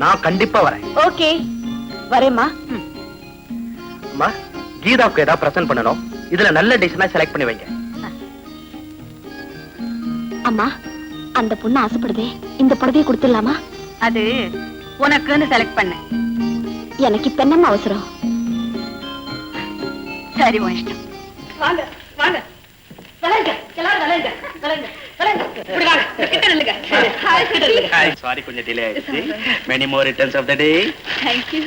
S6: நான் கண்டிப்பா வரேன்.
S3: ஓகே வரேம்மா.
S6: அம்மா, கீதாவுக்கு ஏதாவது பிரசன்ட் பண்ணணும். இதுல நல்ல டிசைனா செலக்ட் பண்ணி வைங்க.
S3: அம்மா அந்த பொண்ணு ஆசைப்படுதே, இந்த புடவையை கொடுத்துடலாமா?
S2: அது உனக்குன்னு செலக்ட் பண்ண.
S3: எனக்கு இப்ப என்னம்மா அவசரம்?
S2: சரி, உன் இஷ்டம்.
S5: வாங்க வாங்க விளையாங்க, எல்லாரும் விளையாங்க விளையாங்க விளையாங்க. இப்படி வாங்க, கிட்ட நில்லுங்க. ஹாய் கிட்ட நில்லுங்க.
S6: ஹாய், சாரி கொஞ்சம் டிலே ஆயிடுச்சு. Many more returns of the day.
S2: Thank you.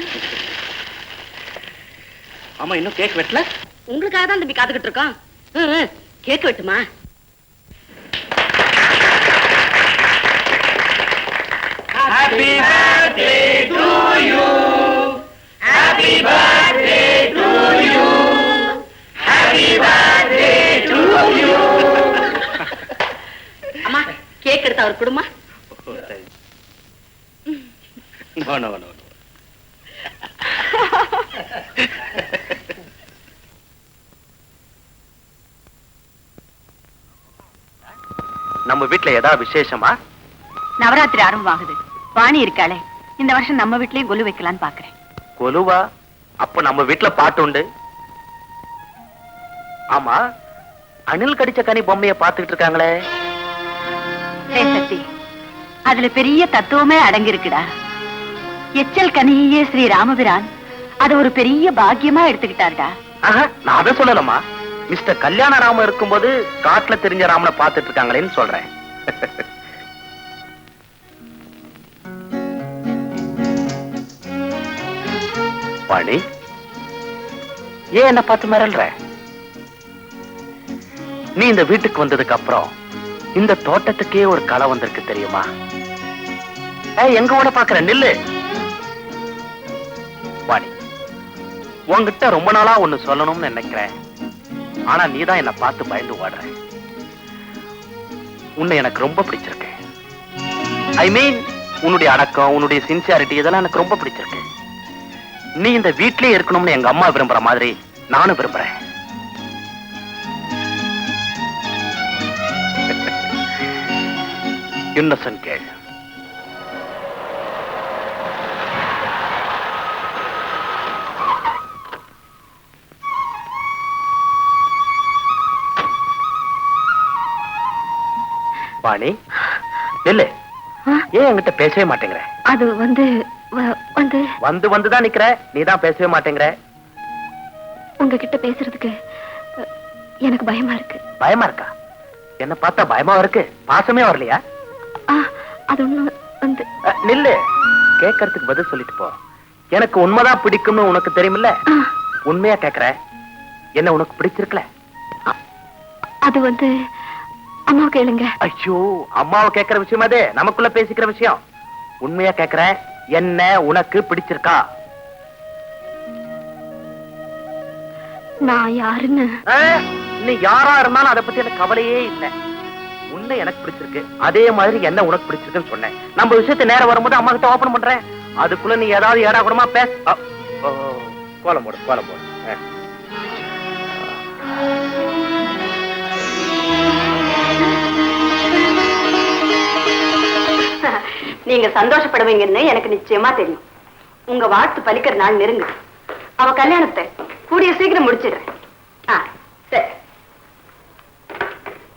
S6: ஆமா, இன்னும் கேக் வெட்டல?
S2: உங்களுக்காக தான் தம்பி காத்துக்கிட்டு இருக்கோம். Cake வெட்டுமா?
S6: Happy birthday to you. Happy birthday to you. Happy birthday to you.
S2: அம்மா, கேக் எடுத்து அவர் கொடுமா.
S6: No, no, no. நம்ம வீட்ல ஏதாவது விசேஷமா?
S2: நவராத்திரி ஆரம்பமாகுது. வாணி இருக்காளே, இந்த வருஷம் நம்ம வீட்லயே கொலு வைக்கலான்னு பாக்குறேன்.
S6: கொலுவா? அப்ப நம்ம வீட்ல பாட்டு உண்டு. ஆமா, அணில் கடிச்ச கனி பொம்மைய பாத்துக்கிட்டு இருக்காங்களே.
S2: சக்தி, அதுல பெரிய தத்துவமே அடங்கி இருக்குடா. எச்சல் கனியே ஸ்ரீ ராமபிரான் அது ஒரு பெரிய பாக்கியமா எடுத்துக்கிட்டாருடா.
S6: நான் அதை சொல்லலமா. மிஸ்டர் கல்யாண ராம இருக்கும்போது காட்டுல தெரிஞ்ச ராமனை பாத்துட்டு இருக்காங்களேன்னு சொல்றேன். வாணி, ஏன் என்ன பார்த்து மிரல்ற? நீ இந்த வீட்டுக்கு வந்ததுக்கு அப்புறம் இந்த தோட்டத்துக்கே ஒரு களை வந்திருக்கு தெரியுமா? எங்க ஓட பாக்குற, நில்லு. வாணி, உன்கிட்ட ரொம்ப நாளா ஒண்ணு சொல்லணும்னு நினைக்கிறேன். ஆனா நீதான் என்ன பார்த்து பயந்து ஓடுற. உன்னை எனக்கு ரொம்ப பிடிச்சிருக்கு. ஐ மீன், உன்னுடைய அடக்கம், உன்னுடைய சின்சியாரிட்டி இதெல்லாம் எனக்கு ரொம்ப பிடிச்சிருக்கு. நீ இந்த வீட்லயே இருக்கணும்னு எங்க அம்மா விரும்புற மாதிரி நானும் விரும்புறேன். இன்னசென்ட் கேள். வாணி, இல்ல ஏன் என்கிட்ட பேசவே மாட்டேங்கிற?
S3: அது வந்து வந்து
S6: வந்து வந்துதான் நிக்கிற, நீதான் பேசவே மாட்டேங்கிற.
S3: உங்ககிட்ட பேசுறதுக்கு எனக்கு பயமா இருக்கு.
S6: பயமா இருக்கா? என்ன பார்த்தா பயமா இருக்கு? பாசமே வரலையா?
S3: அது ஒண்ணு வந்து
S6: நில்லு, கேட்கறதுக்கு பதில் சொல்லிட்டு போ. எனக்கு உண்மைதான் பிடிக்கும்னு உனக்கு தெரியுமில்ல? உண்மையா கேக்குற, என்ன உனக்கு பிடிச்சிருக்கல?
S3: அது வந்து அம்மா கேளுங்க.
S6: ஐயோ, அம்மாவை கேட்கிற விஷயம் அது, நமக்குள்ள பேசிக்கிற விஷயம். உண்மையா கேக்குற, என்ன உனக்கு பிடிச்சிருக்கா?
S3: நான் யாருன்னு?
S6: நீ யாரா இருந்தாலும் அதை பத்தி எனக்கு கவலையே இல்லை. உன்னை எனக்கு பிடிச்சிருக்கு, அதே மாதிரி என்ன உனக்கு பிடிச்சிருக்குன்னு சொன்னேன். நம்ம விஷயத்தை நேரம் வரும்போது அம்மா கிட்ட ஓபன் பண்றேன். அதுக்குள்ள நீ ஏதாவது ஏடா கூடமா பேச. கோலம் போடு, கோலம் போடு.
S2: நீங்க சந்தோஷப்படுவீங்கன்னு எனக்கு நிச்சயமா தெரியும். உங்க வாழ்த்து பலிக்கிற நாள் நெருங்கு. அவ கல்யாணத்தை கூடிய சீக்கிரம் முடிச்சிடுறேன். சரி.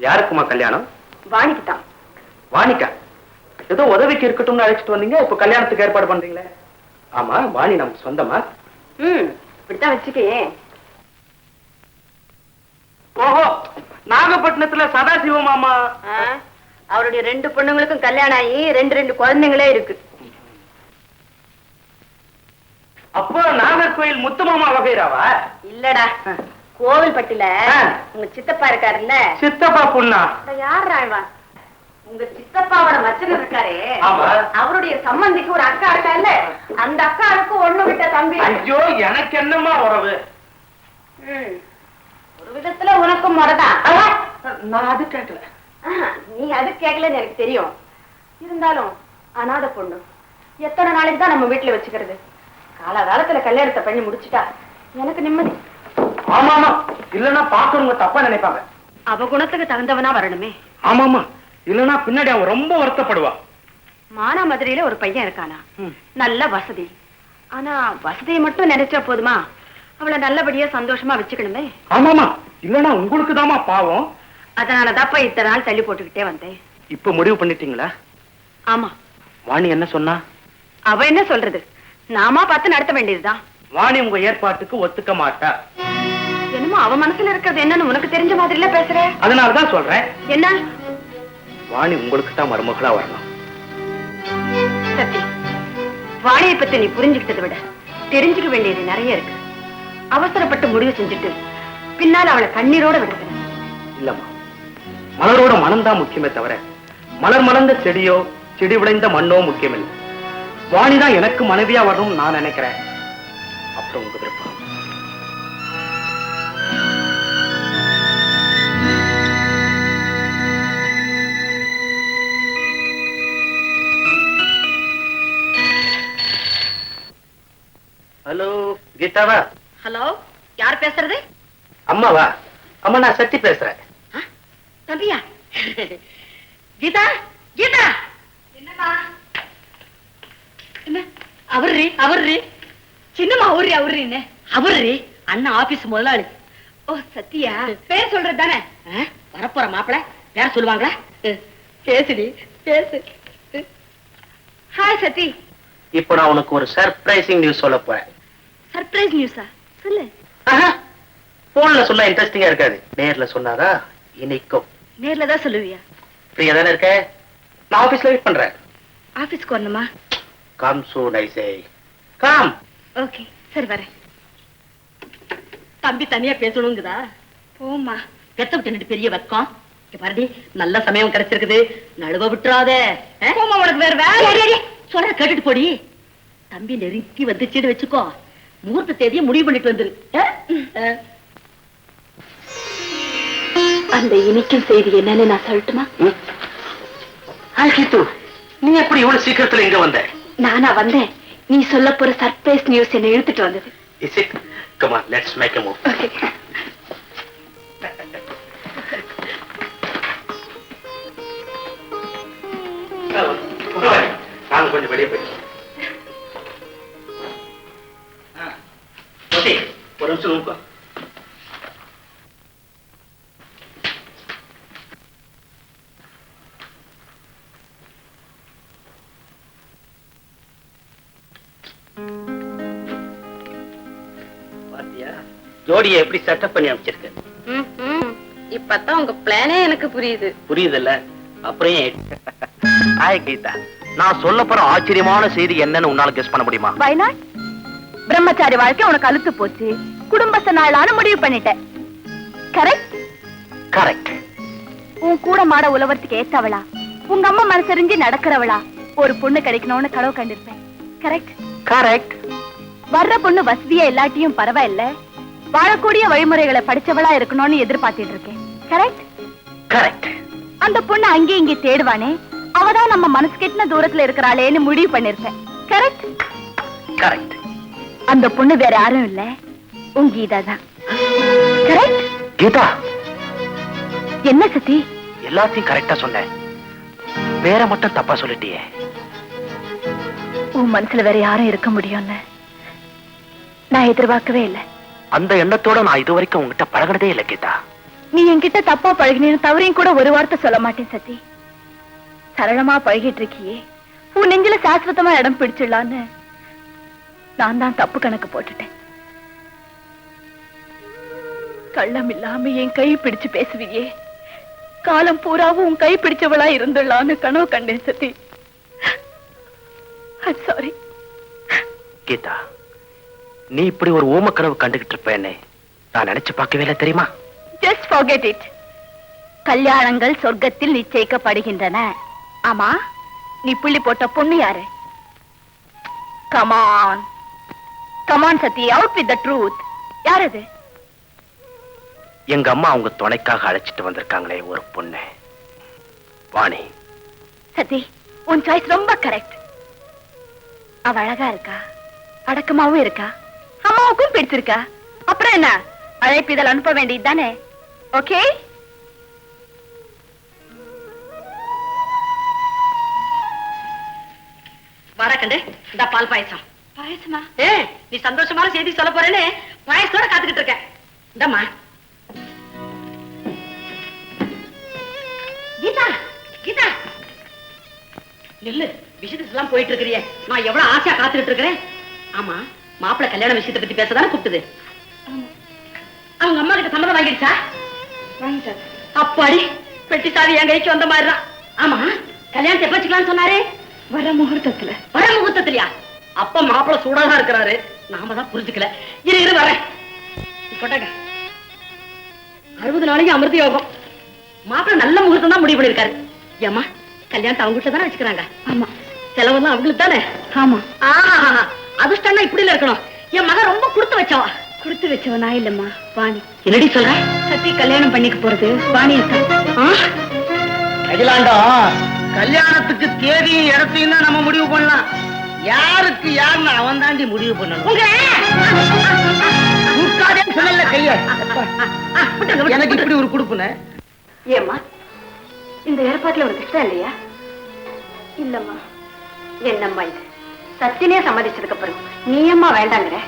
S6: யாருக்குமா கல்யாணம்?
S2: வாணிக்குத்தான்.
S6: வாணிக்கா? ஏதோ உதவிக்கு இருக்கட்டும்னு அழைச்சிட்டு வந்தீங்க, இப்ப கல்யாணத்துக்கு ஏற்பாடு பண்றீங்களே? ஆமா, வாணி நமக்கு சொந்தமா?
S2: இப்படித்தான் வச்சுக்கே.
S6: ஓஹோ, நாகப்பட்டினத்துல சதாசிவ மாமா.
S2: அவருடைய 2 பொண்ணுங்களுக்கும் கல்யாணம் ஆகி 2 குழந்தைங்களே இருக்கு.
S6: அப்போ நாகர்கோயில் முத்துமாமா வகைராவா?
S2: இல்லடா, கோவில்பட்டில உங்க சித்தப்பா இருக்காருல்ல.
S6: சித்தப்பா பொண்ணா?
S2: யார் ராய்வா? உங்க சித்தப்பாவோட மச்சன் இருக்காரே,
S6: ஆமா,
S2: அவருடைய சம்பந்திக்கு ஒரு அக்கா இருக்கா இல்ல, அந்த அக்காவுக்கு ஒண்ணு விட்ட தம்பி.
S6: ஐயோ, எனக்கு என்னமா உறவு?
S2: ஒரு விதத்துல உனக்கும் முறைதான்.
S6: நான் அது கேட்கல.
S2: நீ அது கேட்கலன்னு எனக்கு தெரியும். இருந்தாலும் அநாத பொண்ணு எத்தனை நாளைக்கு தான் நம்ம வீட்டுல வச்சுக்கிறது? காலகாலத்துல கல்யாணத்தை பண்ணி முடிச்சுட்டா எனக்கு நிம்மதி.
S6: ஆமாமா, இல்லன்னா பாக்குறவங்க தப்பா நினைப்பாங்க.
S2: அவ குணத்துக்கு தகுந்தவனா வரணுமே.
S6: ஆமாமா, இல்லனா பின்னாடி அவன் ரொம்ப வருத்தப்படுவா.
S2: மானாமதுரையில ஒரு பையன் இருக்கானா, நல்ல வசதி. ஆனா வசதியை மட்டும் நினைச்சா போதுமா? அவளை நல்லபடியா சந்தோஷமா வச்சுக்கணுமே.
S6: ஆமாமா, இல்லனா உங்களுக்கு தாமா பாவம்.
S2: அதனாலதாப்பா இத்தனை நாள் தள்ளி போட்டுக்கிட்டே வந்தேன்.
S6: இப்ப முடிவு பண்ணிட்டீங்களா?
S2: ஆமா.
S6: வாணி என்ன சொன்னா?
S2: அவ என்ன சொல்றது, நாமா பார்த்து நடத்த வேண்டியதுதான்.
S6: வாணி உங்க ஏற்பாட்டுக்கு ஒத்துக்க மாட்டா.
S2: என்னமோ அவ மனசுல இருக்கிறது என்னன்னு உனக்கு தெரிஞ்ச மாதிரில பேசுற.
S6: அதனாலதான் சொல்றேன்.
S2: என்ன?
S6: வாணி உங்களுக்கு தான் மருமகளா வரணும்.
S2: சத்தி, வாணியை பத்தி நீ புரிஞ்சுக்கிட்டதை விட தெரிஞ்சுக்க வேண்டியது நிறைய இருக்கு. அவசரப்பட்டு முடிவு செஞ்சுட்டு பின்னால் அவளை கண்ணீரோட விடுறது
S6: இல்லம்மா, மலரோட மனம்தான் முக்கியமே தவிர மலர் மலர்ந்த செடியோ செடி விளைந்த மண்ணோ முக்கியமில்லை. வாணிதான் எனக்கு மனைவியா வரணும்னு நான் நினைக்கிறேன். அப்புறம் உங்க விருப்பம். ஹலோ கீதாவா?
S2: ஹலோ, யார் பேசுறது?
S6: அம்மாவா? அம்மா நான் சத்தி பேசுறேன்.
S2: தம்பியா? கீதா, கீதா. என்னமா? என்ன அவர்ரி சின்னம்மா அவர்ரி அண்ணா ஆபீஸ் முதலாளி. ஓ சத்தியா, பேர் சொல்றது தானே? வரப்போற மாப்பிள பேர் சொல்லுவாங்களா? பேசுடி பேசு. ஹாய் சத்தி.
S6: இப்போ நான் உனக்கு ஒரு சர்ப்ரைசிங் நியூஸ் சொல்ல போறேன்.
S2: சர்ப்ரைஸ் நியூஸா? சொல்லு.
S6: போன்ல சொன்னா இன்ட்ரெஸ்டிங்கா இருக்காது, நேர்ல சொன்னாதா இனிக்கும்.
S2: நேர்ல தான் சொல்லுவியா?
S6: ஃப்ரீயா தானே இருக்க? நான் ஆபீஸ்ல வெயிட் பண்றேன்.
S2: ஆபீஸ்க்கு வரணுமா?
S6: கம் சூன் ஐ சே. கம்.
S2: ஓகே, சரி வரேன். தம்பி தனியா பேசணுங்குதா? போமா. பெத்த விட்டு பெரிய வெக்கம். பாருடி, நல்ல சமயம் கிடைச்சிருக்குது, நழுவ விட்டுறாத. போமா, உனக்கு வேற வேலை. சொல்ற கேட்டுட்டு போடி. தம்பி நெருங்கி வந்துச்சுன்னு வச்சுக்கோ, முகூர்த்த தேதியை முடிவு பண்ணிட்டு வந்துரு. அந்த இனிக்கும் செய்தி என்னன்னு நான் சொல்லட்டுமா?
S6: கீது, நீ எப்படி இவ்வளவு சீக்கிரத்துல இங்க வந்த?
S2: நானா வந்தேன், நீ சொல்ல போற சர்ப்ரைஸ் நியூஸ் என்ன இழுத்துட்டு வந்தது.
S6: Is it? Come on, let's make a move.
S2: Okay.
S6: நான் கொஞ்சம் வெளியே போயிட்டேன். ஒரு நிமிஷம் நோக்கா. பாத்தியா, ஜோடியை எப்படி செட்டப் பண்ணி அமைச்சிருக்க?
S2: இப்பதான் உங்க பிளானே எனக்கு புரியுது.
S6: புரியுதுல்ல? அப்புறம் ஹாய் கீதா, நான் சொல்ல போற ஆச்சரியமான செய்தி என்னன்னு உன்னால கெஸ் பண்ண முடியுமா?
S2: வயநாட் பிரம்மச்சாரி வாழ்க்கை உனக்கு அழுத்து போச்சு, குடும்பஸ்த நாளான முடிவு பண்ணிட்டேன். கரெக்ட்?
S6: கரெக்ட்.
S2: உன் கூட மாட உலவத்துக்கு ஏத்தவளா, உங்க அம்மா மனசறிஞ்சு நடக்கிறவளா ஒரு பொண்ணு கிடைக்கணும்னு கனவு கண்டிருப்பேன். கரெக்ட்?
S6: கரெக்ட்.
S2: வர்ற பொண்ணு வசதியா எல்லாத்தையும் பரவாயில்ல, வாழக்கூடிய வழிமுறைகளை படிச்சவளா இருக்கணும்னு எதிர்பார்த்துட்டு இருக்கேன். கரெக்ட்?
S6: கரெக்ட்.
S2: அந்த பொண்ணு அங்கே இங்கே தேடுவானே, அவதான் நம்ம மனசு கெட்டின தூரத்துல இருக்கிறாளேன்னு முடிவு பண்ணிருப்பேன். கரெக்ட்?
S6: கரெக்ட்.
S2: அந்த பொண்ணு வேற யாரும் இல்ல, உன் கீதா தான். கரெக்ட்?
S6: கீதா,
S2: என்ன சத்தி?
S6: எல்லாத்தையும் கரெக்டா சொன்னேன், வேற மட்டும் தப்பா சொல்லிட்டியே.
S2: உன் மனசுல வேற யாரும் இருக்க முடியும்னு நான் எதிர்பார்க்கவே இல்லை.
S6: அந்த எண்ணத்தோட நான் இது வரைக்கும் உங்ககிட்ட பழகினதே இல்லை கீதா.
S2: நீ என்கிட்ட தப்பா பழகினு தவறையும் கூட ஒரு வார்த்தை சொல்ல மாட்டேன் சத்தி. சரளமா பழகிட்டு இருக்கியே, உன் நெஞ்சில சாஸ்வதமா இடம் பிடிச்சிடலான்னு நான் தான் தப்பு கணக்கு போட்டுட்டேன். கள்ளம் இல்லாம என் கை பிடிச்சு பேசுவியே, காலம் பூராவும் உன் கை பிடிச்சவளா இருந்துடலான்னு கனவு கண்டேன் சத்தி. சாரி
S6: கீதா, நீ இப்படி ஒரு ஊம கனவு கண்டுகிட்டு இருப்பேன்னு நான் நினைச்சு பார்க்கவே இல்லை தெரியுமா?
S2: Just forget it. கல்யாணங்கள் சொர்க்கத்தில் நிச்சயிக்கப்படுகின்றன. ஆமா, நீ புள்ளி போட்ட பொண்ணு யாரு? Come on. Come on Sathy, out with the truth. யார் அது?
S6: எங்க அம்மா அவங்க துணைக்காக அழைச்சிட்டு வந்திருக்காங்களே ஒரு பொண்ணு, வாணி.
S2: சத்தி, உன் சாய்ஸ் ரொம்ப கரெக்ட். அவ அழகா இருக்கா, அடக்கமாவும் இருக்கா, அம்மாவுக்கும் பிடிச்சிருக்கா. அப்புறம் என்ன, அழைப்பிதழ் அனுப்ப வேண்டியது தானே? ஓகே? வரக்கண்டு இந்த பால் பாயசம். பாயசமா? நீ சந்தோஷமான செய்தி சொல்ல போறேன்னு பாயசத்தோட காத்துக்கிட்டு இருக்க. இந்தம்மா. கீதா, கீதா, நில்லு. விஷயத்துக்கு போயிட்டு இருக்கிறியே, நான் எவ்வளவு ஆசையா காத்துக்கிட்டு இருக்கிறேன். ஆமா, மாப்பிள்ளை கல்யாண விஷயத்தை பத்தி பேசதானே கூப்பிட்டுது. அவங்க அம்மா கிட்ட சம்மதம் வாங்கிடுச்சா? வாங்கிட்டாரு. அப்பாடி, பெட்டி சாவி என் கைக்கு வந்த மாதிரிதான். ஆமா, கல்யாணத்தை எப்ப வச்சுக்கலாம்னு சொன்னாரு? வர முகூர்த்தத்துல. வர முகூர்த்தத்திலயா? அப்ப மாப்பிள்ளை சூடாதான் இருக்கிறாரு, நாம தான் புரிஞ்சுக்கல. இரு வரேன். போட்டாங்க 60 நாளைக்கு அமிர்த யோகம். மாப்பிள்ளை நல்ல முகூர்த்தம் தான் முடிவு பண்ணிருக்காரு. ஏமா, கல்யாணத்தை அவங்க வீட்டுல தானே வச்சுக்கிறாங்க? ஆமா. செலவெல்லாம் அவங்களுக்கு தானே? ஆமா. அதிர்ஷ்டம்னா இப்படி இருக்கணும். என் மகன் ரொம்ப கொடுத்து வச்சவா. கொடுத்து வச்சவ நான் இல்லம்மா, வாணி. என்னடி சொல்ற? சத்தி கல்யாணம் பண்ணிக்க போறது வாணி.
S5: அகிலாண்டா, கல்யாணத்துக்கு தேதியும் இடத்தையும் தான் நம்ம முடிவு பண்ணலாம். யாருக்கு யாருன்னு அவன் தாண்டி முடிவு பண்ணணும். சொல்லல கைய. எனக்கு இப்படி ஒரு குடுப்புன.
S2: ஏம்மா, இந்த ஏற்பாட்டுல ஒரு இஷ்டம் இல்லையா? இல்லம்மா. என்னம்மா இது? சத்தினே சம்மதிச்சதுக்கு அப்புறம் நீ அம்மா வேண்டாங்கிற?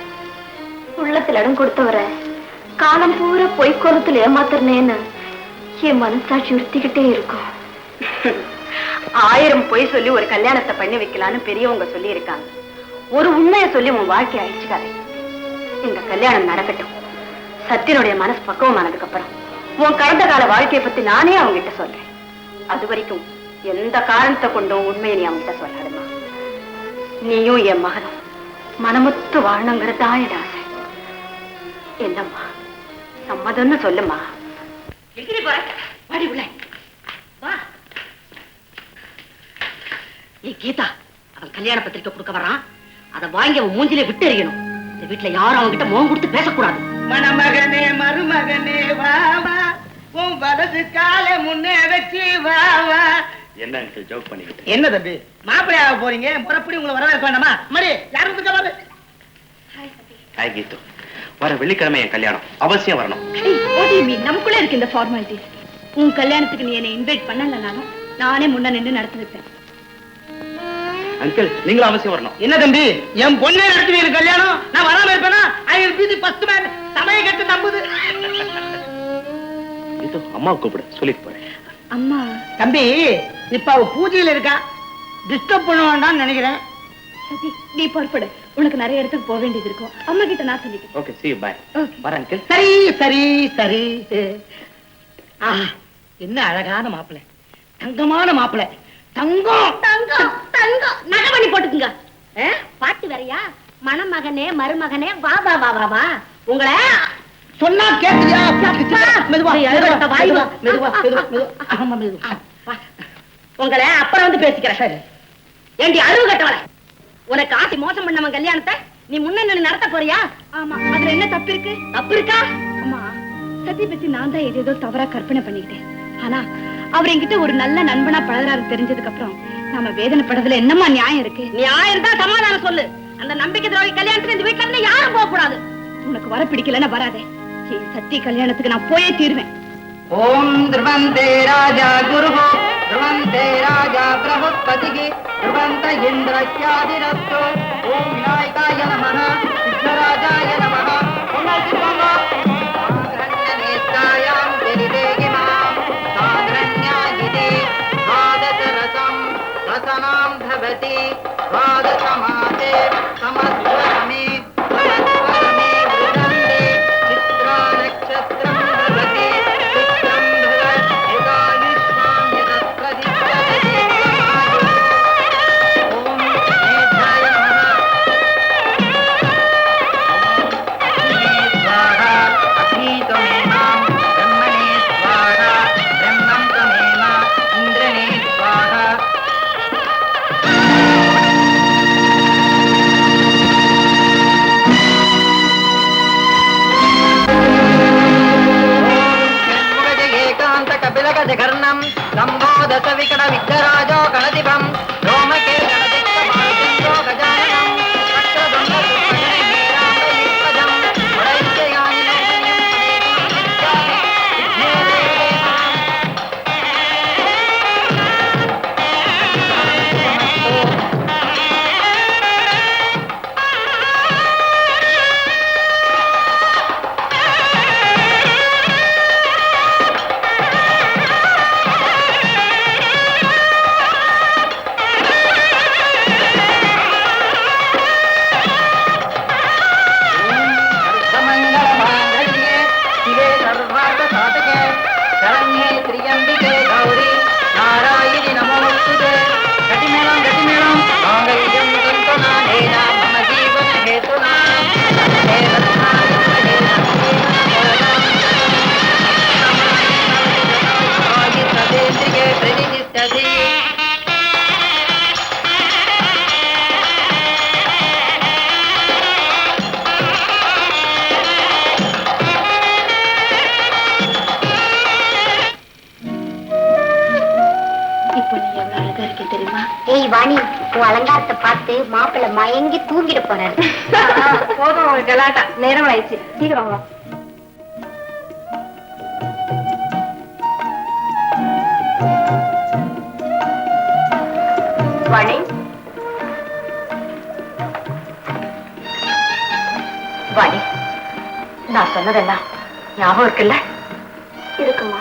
S2: உள்ளத்துல இடம் கொடுத்தவர காலம் பூரா பொய்க்கோலத்துல ஏமாத்துறேன்னு என் மனசாட்சி உறுத்திக்கிட்டே இருக்கும். 1000 பொய் சொல்லி ஒரு கல்யாணத்தை பண்ணி வைக்கலான்னு பெரியவங்க சொல்லி இருக்காங்க. ஒரு உண்மையை சொல்லி உன் வாழ்க்கையை அழிச்சுக்காதே. இந்த கல்யாணம் நடக்கட்டும். சத்தியனுடைய மனசு பக்குவமானதுக்கு அப்புறம் உன் கடந்த கால வாழ்க்கையை பத்தி நானே அவங்கிட்ட சொல்றேன். அது வரைக்கும் எந்த காரணத்தை கொண்டும் உண்மையை நீ அவங்கிட்ட சொல்லாதுமா. நீயும் என் மகனும் மனமுத்து வாழணுங்கிறதா என் ஆசை. என்னம்மா, சம்மதம்னு சொல்லுமா. எங்கிரி போற? வாடி உள்ள வா. ஏ கீதா, அவன் கல்யாண பத்திரிக்கை கொடுக்க வர்றான். அதை வாங்கி அவன் மூஞ்சிலே விட்டு எறியணும். இந்த வீட்டுல யாரும் அவங்க கிட்ட முகம் கொடுத்து பேசக்கூடாது.
S5: மணமகனே மருமகனே வா வா, உன் வலது காலை முன்னே வச்சு வா வா.
S7: என்ன அங்கிள் ஜோக் பண்ணிக்கிட்டு?
S5: என்ன தம்பி, மாப்பிள்ளையாக போறீங்க, முறப்படி உங்களை வரவேற்க வேண்டாமா? மரி யாரும் வந்து
S7: ஹாய் கீது, வர வெள்ளிக்கிழமை என் கல்யாணம், அவசியம் வரணும்.
S2: நமக்குள்ள இருக்கு இந்த ஃபார்மாலிட்டி. உன் கல்யாணத்துக்கு நீ என்ன இன்வைட் பண்ணலனாலும் நானே முன்ன நின்று நடத்தி வைப்பேன்.
S7: அங்கிள் நீங்களும் அவசியம் வரணும்.
S5: என்ன தம்பி, என் பொண்ணே நடத்துவீங்க கல்யாணம், நான் வராம இருப்பேனா? I will be the first man. சமய கட்டு நம்புது.
S7: இது அம்மா கூப்பிடு, சொல்லிட்டு போறேன்.
S2: அம்மா.
S5: தம்பி, இப்ப அவ பூஜையில இருக்கா, டிஸ்டர்ப் பண்ண வேண்டாம்னு நினைக்கிறேன்.
S2: சதி, நீ பொறுப்படு. உனக்கு நிறைய இடத்துக்கு போக வேண்டியது இருக்கும். அம்மா கிட்ட நான் சொல்லிக்கிறேன்.
S7: Okay, see you, bye. வரேன் அங்கிள்.
S5: சரி சரி சரி. என்ன அழகான மாப்பிள்ளை, தங்கமான மாப்பிள்ளை. தங்கம்
S1: தங்கம் தங்கம் நகை பண்ணி போட்டுக்குங்க. பாட்டு வேறையா? மணமகனே மருமகனே வா வா வா வா வா. உங்களை
S5: சொன்னா கேட்டியா? மெதுவா
S1: வாய்வா.
S5: மெதுவா மெதுவா.
S1: உங்களை அப்புறம் வந்து பேசிக்கிறேன். ஏண்டி அழுவு கட்டவளை, உனக்கு ஆசி மோசம் பண்ணவன் கல்யாணத்தை நீ முன்ன நடத்த போறியா?
S2: ஆமா, அதுல என்ன தப்பு இருக்கு?
S1: தப்பு இருக்கா?
S2: அம்மா, சத்தி பத்தி நான் தான் ஏதேதோ தவறா கற்பனை பண்ணிக்கிட்டேன். ஆனா அவர் என்கிட்ட ஒரு நல்ல நண்பனா பழகுறாரு தெரிஞ்சதுக்கு அப்புறம் நாம வேதனைப்படுறதுல என்னம்மா நியாயம் இருக்கு?
S1: நியாயம் தான், சமாதானம் சொல்லு. அந்த நம்பிக்கை துரோகி கல்யாணத்துக்கு இந்த வீட்டுல இருந்து யாரும் போக கூடாது.
S2: உனக்கு வர பிடிக்கலன்னா வராதே. என் சத்தி கல்யாணத்துக்கு நான் போயே தீருவேன்.
S5: ஓம் த்ருவந்தே ராஜா குருஹோ த்ருவந்தே ராஜா பிரஹஸ்பதிகி த்ருவந்த இந்திரஸ்யாதிரஸ்தோ. ஓம் விநாயகாய நமஹ சித்தராஜாய நமஹ. சாதரண்யநேத்ராயாம் ஜலிதேகிமாம் சாதரண்யாயிதே வாதசரசம் ரசனாம் தவதி வாதசமாதே சமஸ்வரமே சமஸ்வரமே விருதந்தே சித்ரா நக்ஷத்ரம் பவதி சித்ரம் பவத் யுகாயுஷ்மாம் யதத்ரதிஷ்டதி சமாயு. ஓம் நேத்ராய நமஹ. அக்னே ஸ்வாஹா அக்னி த்வமேமாம் பிரம்மணே ஸ்வாஹா பிரம்மம் த்வமேமா இந்திரனே ஸ்வாஹா. ஏகாந்த கபிலகஜ கர்ணம் சம்போதச விகட விக்னராஜோ கணதிபம் ரோமகே கணதிக்தமார்ஜந்தோ கஜானனம் வக்ரதுண்ட சுப்ரஜனேராம்ப யுக்பஜம் வடைத்யயானினம் வித்யாமி விக்னேதேவாம்.
S1: உன் அலங்காரத்தை பார்த்து மாப்பிள்ளை மயங்கி தூங்கிட்டு போறாரு.
S3: போதும் கலாட்டா, நேரம் ஆயிடுச்சு, சீக்கிரம் வா.
S2: வாணி, வாணி, நான் சொன்னதெல்லாம் ஞாபகம் இருக்குல்ல?
S3: இருக்குமா?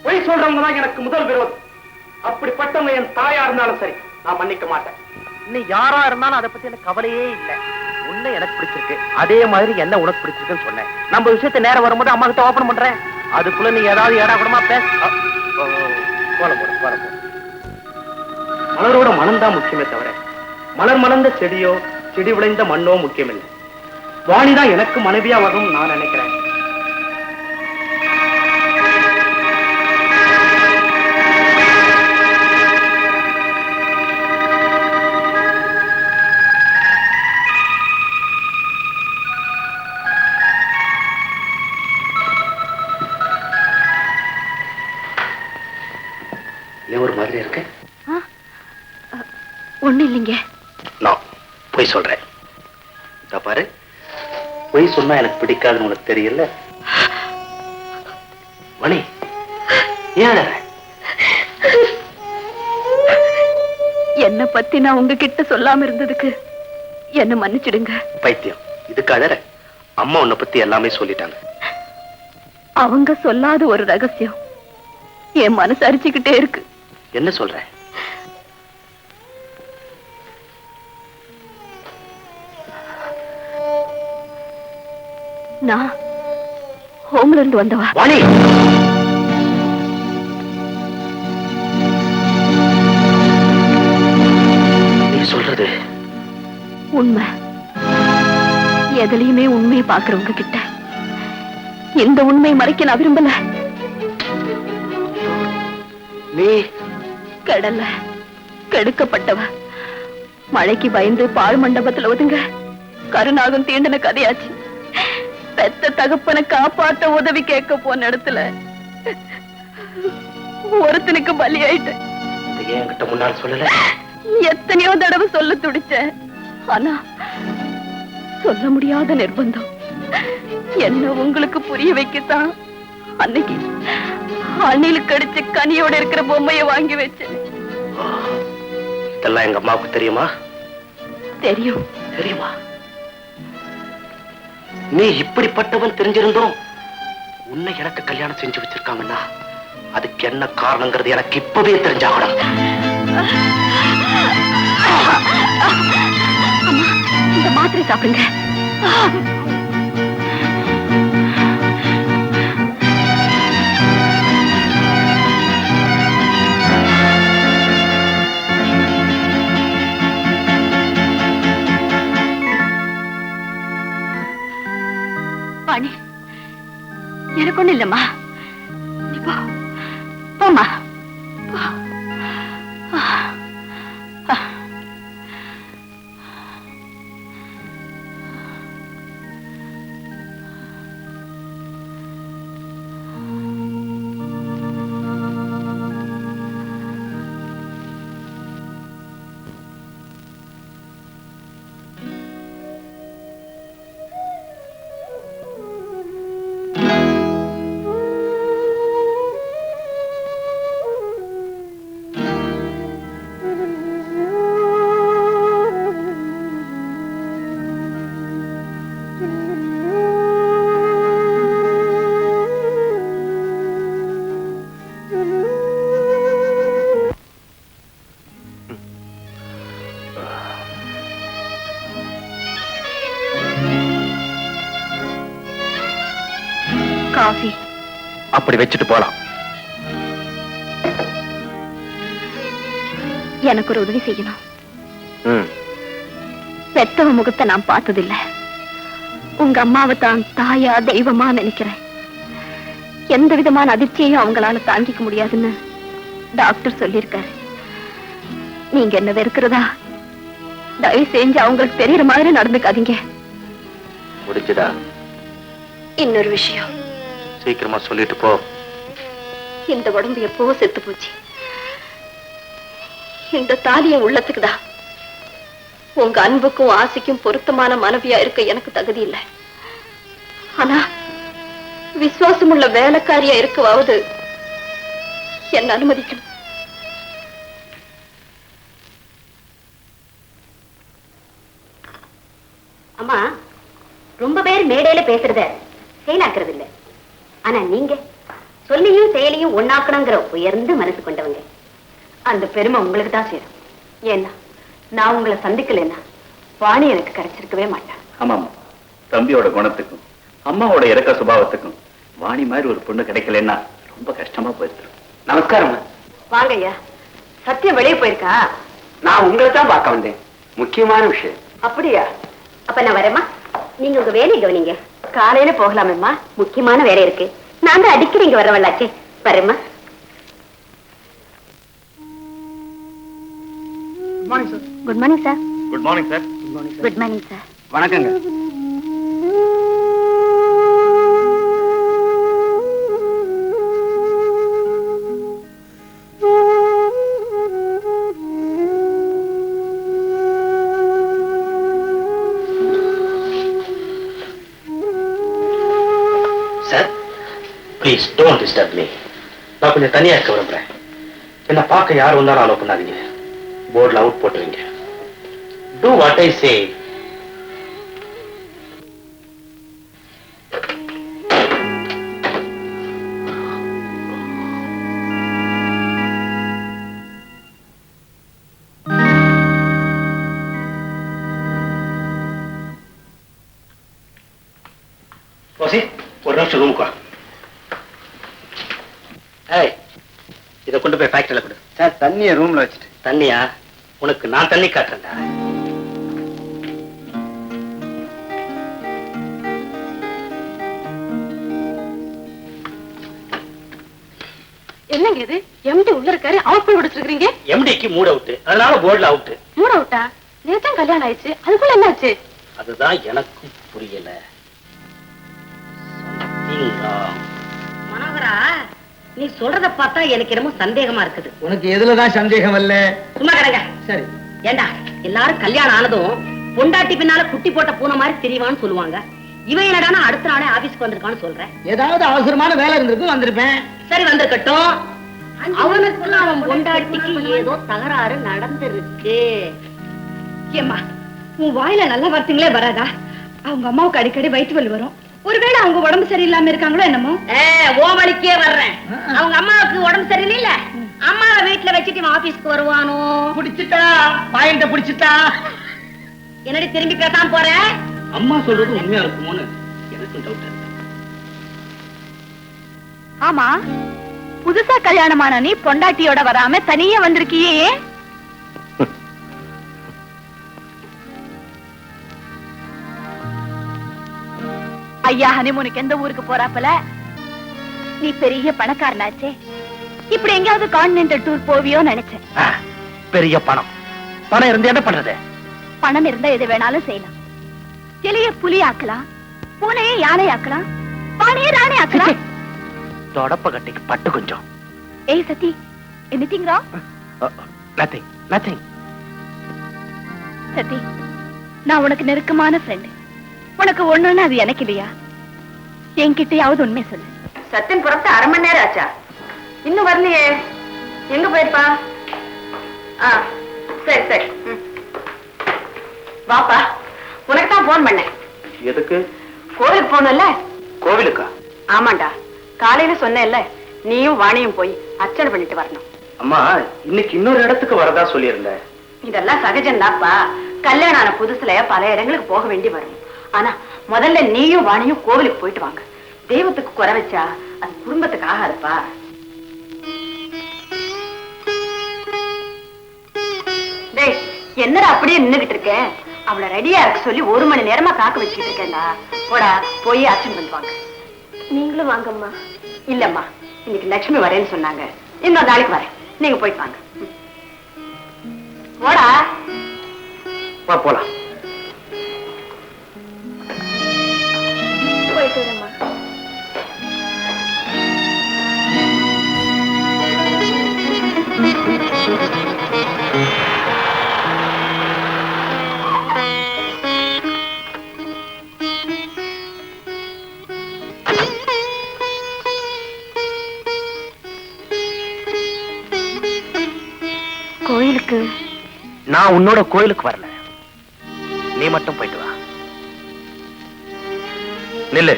S6: பொய் சொல்றவங்க தான் எனக்கு முதல் விரோதம். அப்படிப்பட்டவங்க என் தாயா இருந்தாலும் சரி, நான் மன்னிக்க மாட்டேன்.
S5: இன்னும் யாரா இருந்தாலும் அதை பத்தி எனக்கு கவலையே இல்லை. உன்னை எனக்கு பிடிச்சிருக்கு, அதே மாதிரி என்ன உனக்கு பிடிச்சிருக்குன்னு சொன்னேன். நம்ம விஷயத்தை நேரம் வரும்போது அம்மா கிட்ட ஓபன் பண்றேன். அதுக்குள்ள நீ ஏதாவது ஏடா கூடமா பேச.
S6: மலரோட மனம்தான் முக்கியமே தவிர மலர் மலர்ந்த செடியோ செடி விளைந்த மண்ணோ முக்கியம் இல்லை. வாணிதான் எனக்கு மனைவியா வரும் நான் நினைக்கிறேன். ஒரு மாதிரி இருக்கு.
S2: ஒண்ணு இல்லைங்க.
S6: நான் பொய் சொல்றேன். பாரு, பொய் சொன்னா எனக்கு பிடிக்காதுன்னு உனக்கு தெரியல. மணி, ஏன்
S2: என்ன பத்தி நான் உங்ககிட்ட சொல்லாம இருந்ததுக்கு என்ன மன்னிச்சிடுங்க.
S6: பைத்தியம், இதுக்கு அழற? அம்மா உன்னை பத்தி எல்லாமே சொல்லிட்டாங்க.
S2: அவங்க சொல்லாத ஒரு ரகசியம் என் மனசு அரிச்சுக்கிட்டே இருக்கு.
S6: என்ன சொல்ற?
S2: நான் ஹோம்ல இருந்து வந்தவா.
S6: வாணி, நீ சொல்றது
S2: உண்மை. எதுலயுமே உண்மையை பாக்குறவங்க கிட்ட இந்த உண்மையை மறைக்க நான் விரும்பல.
S6: நீ
S2: கடல்ல கெடுக்கப்பட்டவ, மழைக்கு பயந்து பாழ் மண்டபத்துல ஒதுங்க கருநாகம் தீண்டின கதையாச்சு. பெத்த தகப்பனை காப்பாத்த உதவி கேட்க போன இடத்துல ஒருத்தனுக்கு பலியாயிட்டேன்.
S6: என்கிட்ட முன்னால் சொல்லல.
S2: எத்தனையோ தடவை சொல்ல துடிச்சேன், ஆனா சொல்ல முடியாத நிர்பந்தம். என்ன உங்களுக்கு புரிய வைக்கத்தான் அன்னைக்கு அணில் கடிச்ச கனியோட இருக்கிற பொம்மையை வாங்கி வச்சேன்.
S6: இதெல்லாம் எங்க அம்மாவுக்கு தெரியுமா?
S2: தெரியும்.
S6: தெரியுமா? நீ இப்படிப்பட்டவன் தெரிஞ்சிருந்தோம் உன்னை எனக்கு கல்யாணம் செஞ்சு வச்சிருக்காங்கன்னா அதுக்கு என்ன காரணங்கிறது எனக்கு இப்பவே தெரிஞ்சாகணும்.
S2: இந்த மாத்திரை சாப்பிடுங்க. வாணி, எனக்கு ஒண்ணு இல்லம்மா. போமா. காஃபி
S6: அப்படி வச்சுட்டு போலாம்.
S2: எனக்கு ஒரு உதவி செய்யணும். பெத்தவ முகத்தை நான் பார்த்ததில்லை. உங்க அம்மாவை தான் தாயா தெய்வமா நினைக்கிறேன்.
S3: எந்த விதமான அதிர்ச்சியையும் அவங்களால தாங்கிக்க முடியாதுன்னு டாக்டர் சொல்லியிருக்காரு. நீங்க என்ன வெறுக்கிறதா தயவு செஞ்சு அவங்களுக்கு தெரியற மாதிரி நடந்துக்காதீங்க.
S7: முடிச்சுதா?
S3: இன்னொரு விஷயம்,
S7: சீக்கிரமா சொல்லிட்டு போ.
S3: இந்த உடம்பு எப்பவோ செத்து போச்சு. இந்த தாலிய உள்ளத்துக்குதான். உங்க அன்புக்கும் ஆசைக்கும் பொருத்தமான மனைவியா இருக்க எனக்கு தகுதி இல்லை. ஆனா விசுவாசமுள்ள வேலைக்காரியா இருக்கவாவது என்ன அனுமதிக்கணும்.
S1: அம்மா, ரொம்ப பேர் மேடையில பேசுறத செயலாக்குறது இல்ல. ஆனா நீங்க சொல்லியும் செயலையும் ஒண்ணாக்கணுங்கிற உயர்ந்து மனசு கொண்டவங்க. அந்த பெருமை உங்களுக்கு தான் சேரும். ஏன்னா நான் உங்களை சந்திக்கலன்னா வாணி எனக்கு கிடைச்சிருக்கவே மாட்டேன்.
S7: ஆமாமா, தம்பியோட குணத்துக்கும் அம்மாவோட இறக்க சுபாவத்துக்கும் வாணி மாதிரி ஒரு பொண்ணு கிடைக்கலன்னா ரொம்ப கஷ்டமா போயிடுது.
S6: நமஸ்காரம்.
S1: வாங்க ஐயா. சத்தியம் வெளியே போயிருக்கா?
S6: நான் உங்களை தான் பார்க்க வந்தேன். முக்கியமான விஷயம்.
S1: அப்படியா? அப்ப நான் வரேம்மா. நீங்க உங்க வேலையை கவனிங்க. காலையில போகலாமேம்மா, முக்கியமான வேலை இருக்கு. நான் தான் அடிக்கடி இங்க வரவல்லாச்சே. வரேம்மா. Good morning sir.
S7: Good morning sir.
S1: Good morning sir.
S6: வணக்கங்க.
S5: Sir, please don't disturb me. நான் கொஞ்சம் தனியா இருக்க விரும்புறேன். என்ன பார்க்க யார் வந்தாலும் அலோ பண்ணாதீங்க. போர்டில் அவுட் போட்டுருவீங்க. Do what I say. Rosie, ஒரு நிமிஷம் ரூமுக்கு வா. ஏய், இதை கொண்டு போய் ஃபேக்டரியில் கொடு.
S6: சார், தண்ணியை ரூம்ல வச்சுட்டு.
S5: தண்ணியா? உனக்கு நான் தண்ணி காட்டுறேன்டா.
S3: என்னங்க இது? எம்டி உள்ள இருக்காரு, அவுட் போய் விடுச்சிருக்கீங்க.
S5: எம்டிக்கு மூட் அவுட், அதனால போர்டில் அவுட்.
S3: மூட அவுட்டா? நேத்தான் கல்யாணம் ஆயிடுச்சு, அதுக்குள்ள என்னாச்சு?
S5: அதுதான் எனக்கும் புரியல.
S1: மனோகரா, நீ சொல்றத பார்த்தா எனக்கு என்னமோ சந்தேகமா இருக்குது.
S6: உனக்கு எதுலதான் சந்தேகம் இல்ல?
S1: சும்மா கிடங்க.
S6: சரி.
S1: ஏண்டா, எல்லாரும் கல்யாணம் ஆனதும் பொண்டாட்டி பின்னால குட்டி போட்ட பூனை மாதிரி தெரியவான்னு சொல்லுவாங்க. இவன் என்னடானா அடுத்த நாளே ஆபீஸ்க்கு வந்திருக்கான்னு சொல்றேன்.
S6: ஏதாவது அவசரமான வேலை இருந்திருக்கும், வந்திருப்பேன்.
S1: சரி, வந்திருக்கட்டும். அவனுக்குள்ள அவன் பொண்டாட்டிக்கு ஏதோ தகராறு நடந்திருக்கு.
S3: ஏம்மா, உன் வாயில நல்ல வார்த்தைங்களே வராதா? அவங்க அம்மாவுக்கு அடிக்கடி வயிற்று வலி வரும். ஒருவேளை அவங்க உடம்பு சரியில்லாம இருக்காங்களோ என்னமோ?
S1: ஓமளிக்கே வர்றேன். அவங்க அம்மாவுக்கு உடம்பு சரியில்லை. அம்மாவை வீட்டுல வச்சுட்டு இவன் ஆபீஸ்க்கு வருவானோ?
S6: பிடிச்சிட்டா, பாயிண்ட பிடிச்சிட்டா.
S1: என்னடி திரும்பி பேசாம போற?
S5: அம்மா சொல்றது உண்மையா இருக்குமோன்னு எனக்கும் டவுட் இருக்கு.
S3: ஆமா, புதுசா கல்யாணமான நீ பொண்டாட்டியோட வராம தனியா வந்திருக்கியே? ஐயா ஹனிமூனுக்கு எந்த ஊருக்கு போறாப்பல? நீ பெரிய பணக்காரனாச்சே, இப்படி எங்கேயாவது கான்டினென்டல் டூர் போவியோ நினைச்சேன்.
S5: பெரிய பணம் பணம் இருந்து என்ன பண்றது?
S3: பணம் இருந்தா எது வேணாலும் செய்யலாம். எலிய புலி ஆக்கலாம், பூனையை யானை ஆக்கலாம், பானையை ராணி ஆக்கலாம்.
S5: தொடப்ப கட்டிக்கு பட்டு கொஞ்சம்.
S3: ஏய் Sathi, anything wrong?
S5: Nothing nothing.
S3: Sathi, நான் உனக்கு நெருக்கமான ஃப்ரெண்ட். உனக்கு ஒண்ணுன்னு அது எனக்கு இல்லையா? என்கிட்டயாவது உண்மை சொல்லு.
S1: சத்தின் புறத்து அரை மணி நேரம் ஆச்சா? இன்னும் வரலையே. எங்க போயிருப்பா? சரி சரி, வாப்பா. உனக்கு தான் போன் பண்ணேன்.
S5: எதுக்கு?
S1: கோவிலுக்கு போனல.
S5: கோவிலுக்கா?
S1: ஆமாண்டா, காலையில சொன்னேன்ல, நீயும் வாணியும் போய் அர்ச்சனை பண்ணிட்டு வரணும்.
S5: அம்மா, இன்னைக்கு இன்னொரு இடத்துக்கு வரதா சொல்லியிருந்த.
S1: இதெல்லாம் சகஜம்தாப்பா. கல்யாணம் ஆன புதுசுல பல இடங்களுக்கு போக வேண்டி வரும். ஆனா முதல்ல நீயும் வாணியும் கோவிலுக்கு போயிட்டு வாங்க. தெய்வத்துக்கு குறை வச்சா அது குடும்பத்துக்கு ஆகாதுப்பா. டேய், என்னடா அப்படியே நின்னுகிட்டு இருக்கேன்? அவளை ரெடியா இருக்க சொல்லி 1 மணி நேரமா காக்க வச்சுக்கிட்டு இருக்கேன்டா. போடா, போய் அர்ச்சனை பண்ணிட்டு வாங்க.
S3: நீங்களும் வாங்கம்மா.
S2: இல்லம்மா, இன்னைக்கு லட்சுமி வரேன்னு சொன்னாங்க. இன்னொரு நாளைக்கு வரேன், நீங்க போயிட்டு வாங்க. போடா.
S6: போலாம்.
S3: போயிட்டு வரேம்மா.
S2: கோயிலுக்கு
S6: நான் உன்னோட கோயிலுக்கு வரல, நீ மட்டும் போயிட்டு வா. நில்லு,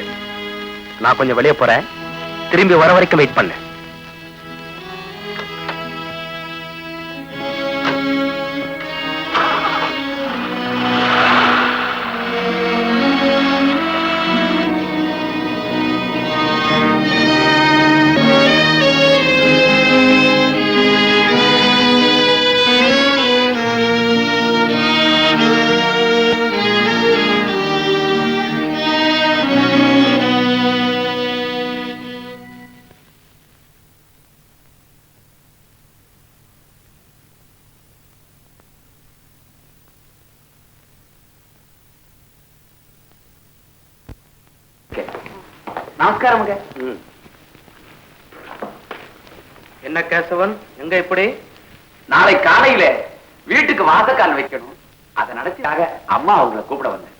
S6: நான் கொஞ்சம் வெளியே போறேன், திரும்பி வர வரைக்கும் வெயிட் பண்ணு.
S5: நமஸ்காரமுங்க. என்ன கேசவன், எங்க இப்படி? நாளை காலையில வீட்டுக்கு வாசக்கால் வைக்கணும், அதை நடத்தியாக அம்மா அவங்களை கூப்பிட வந்தேன்.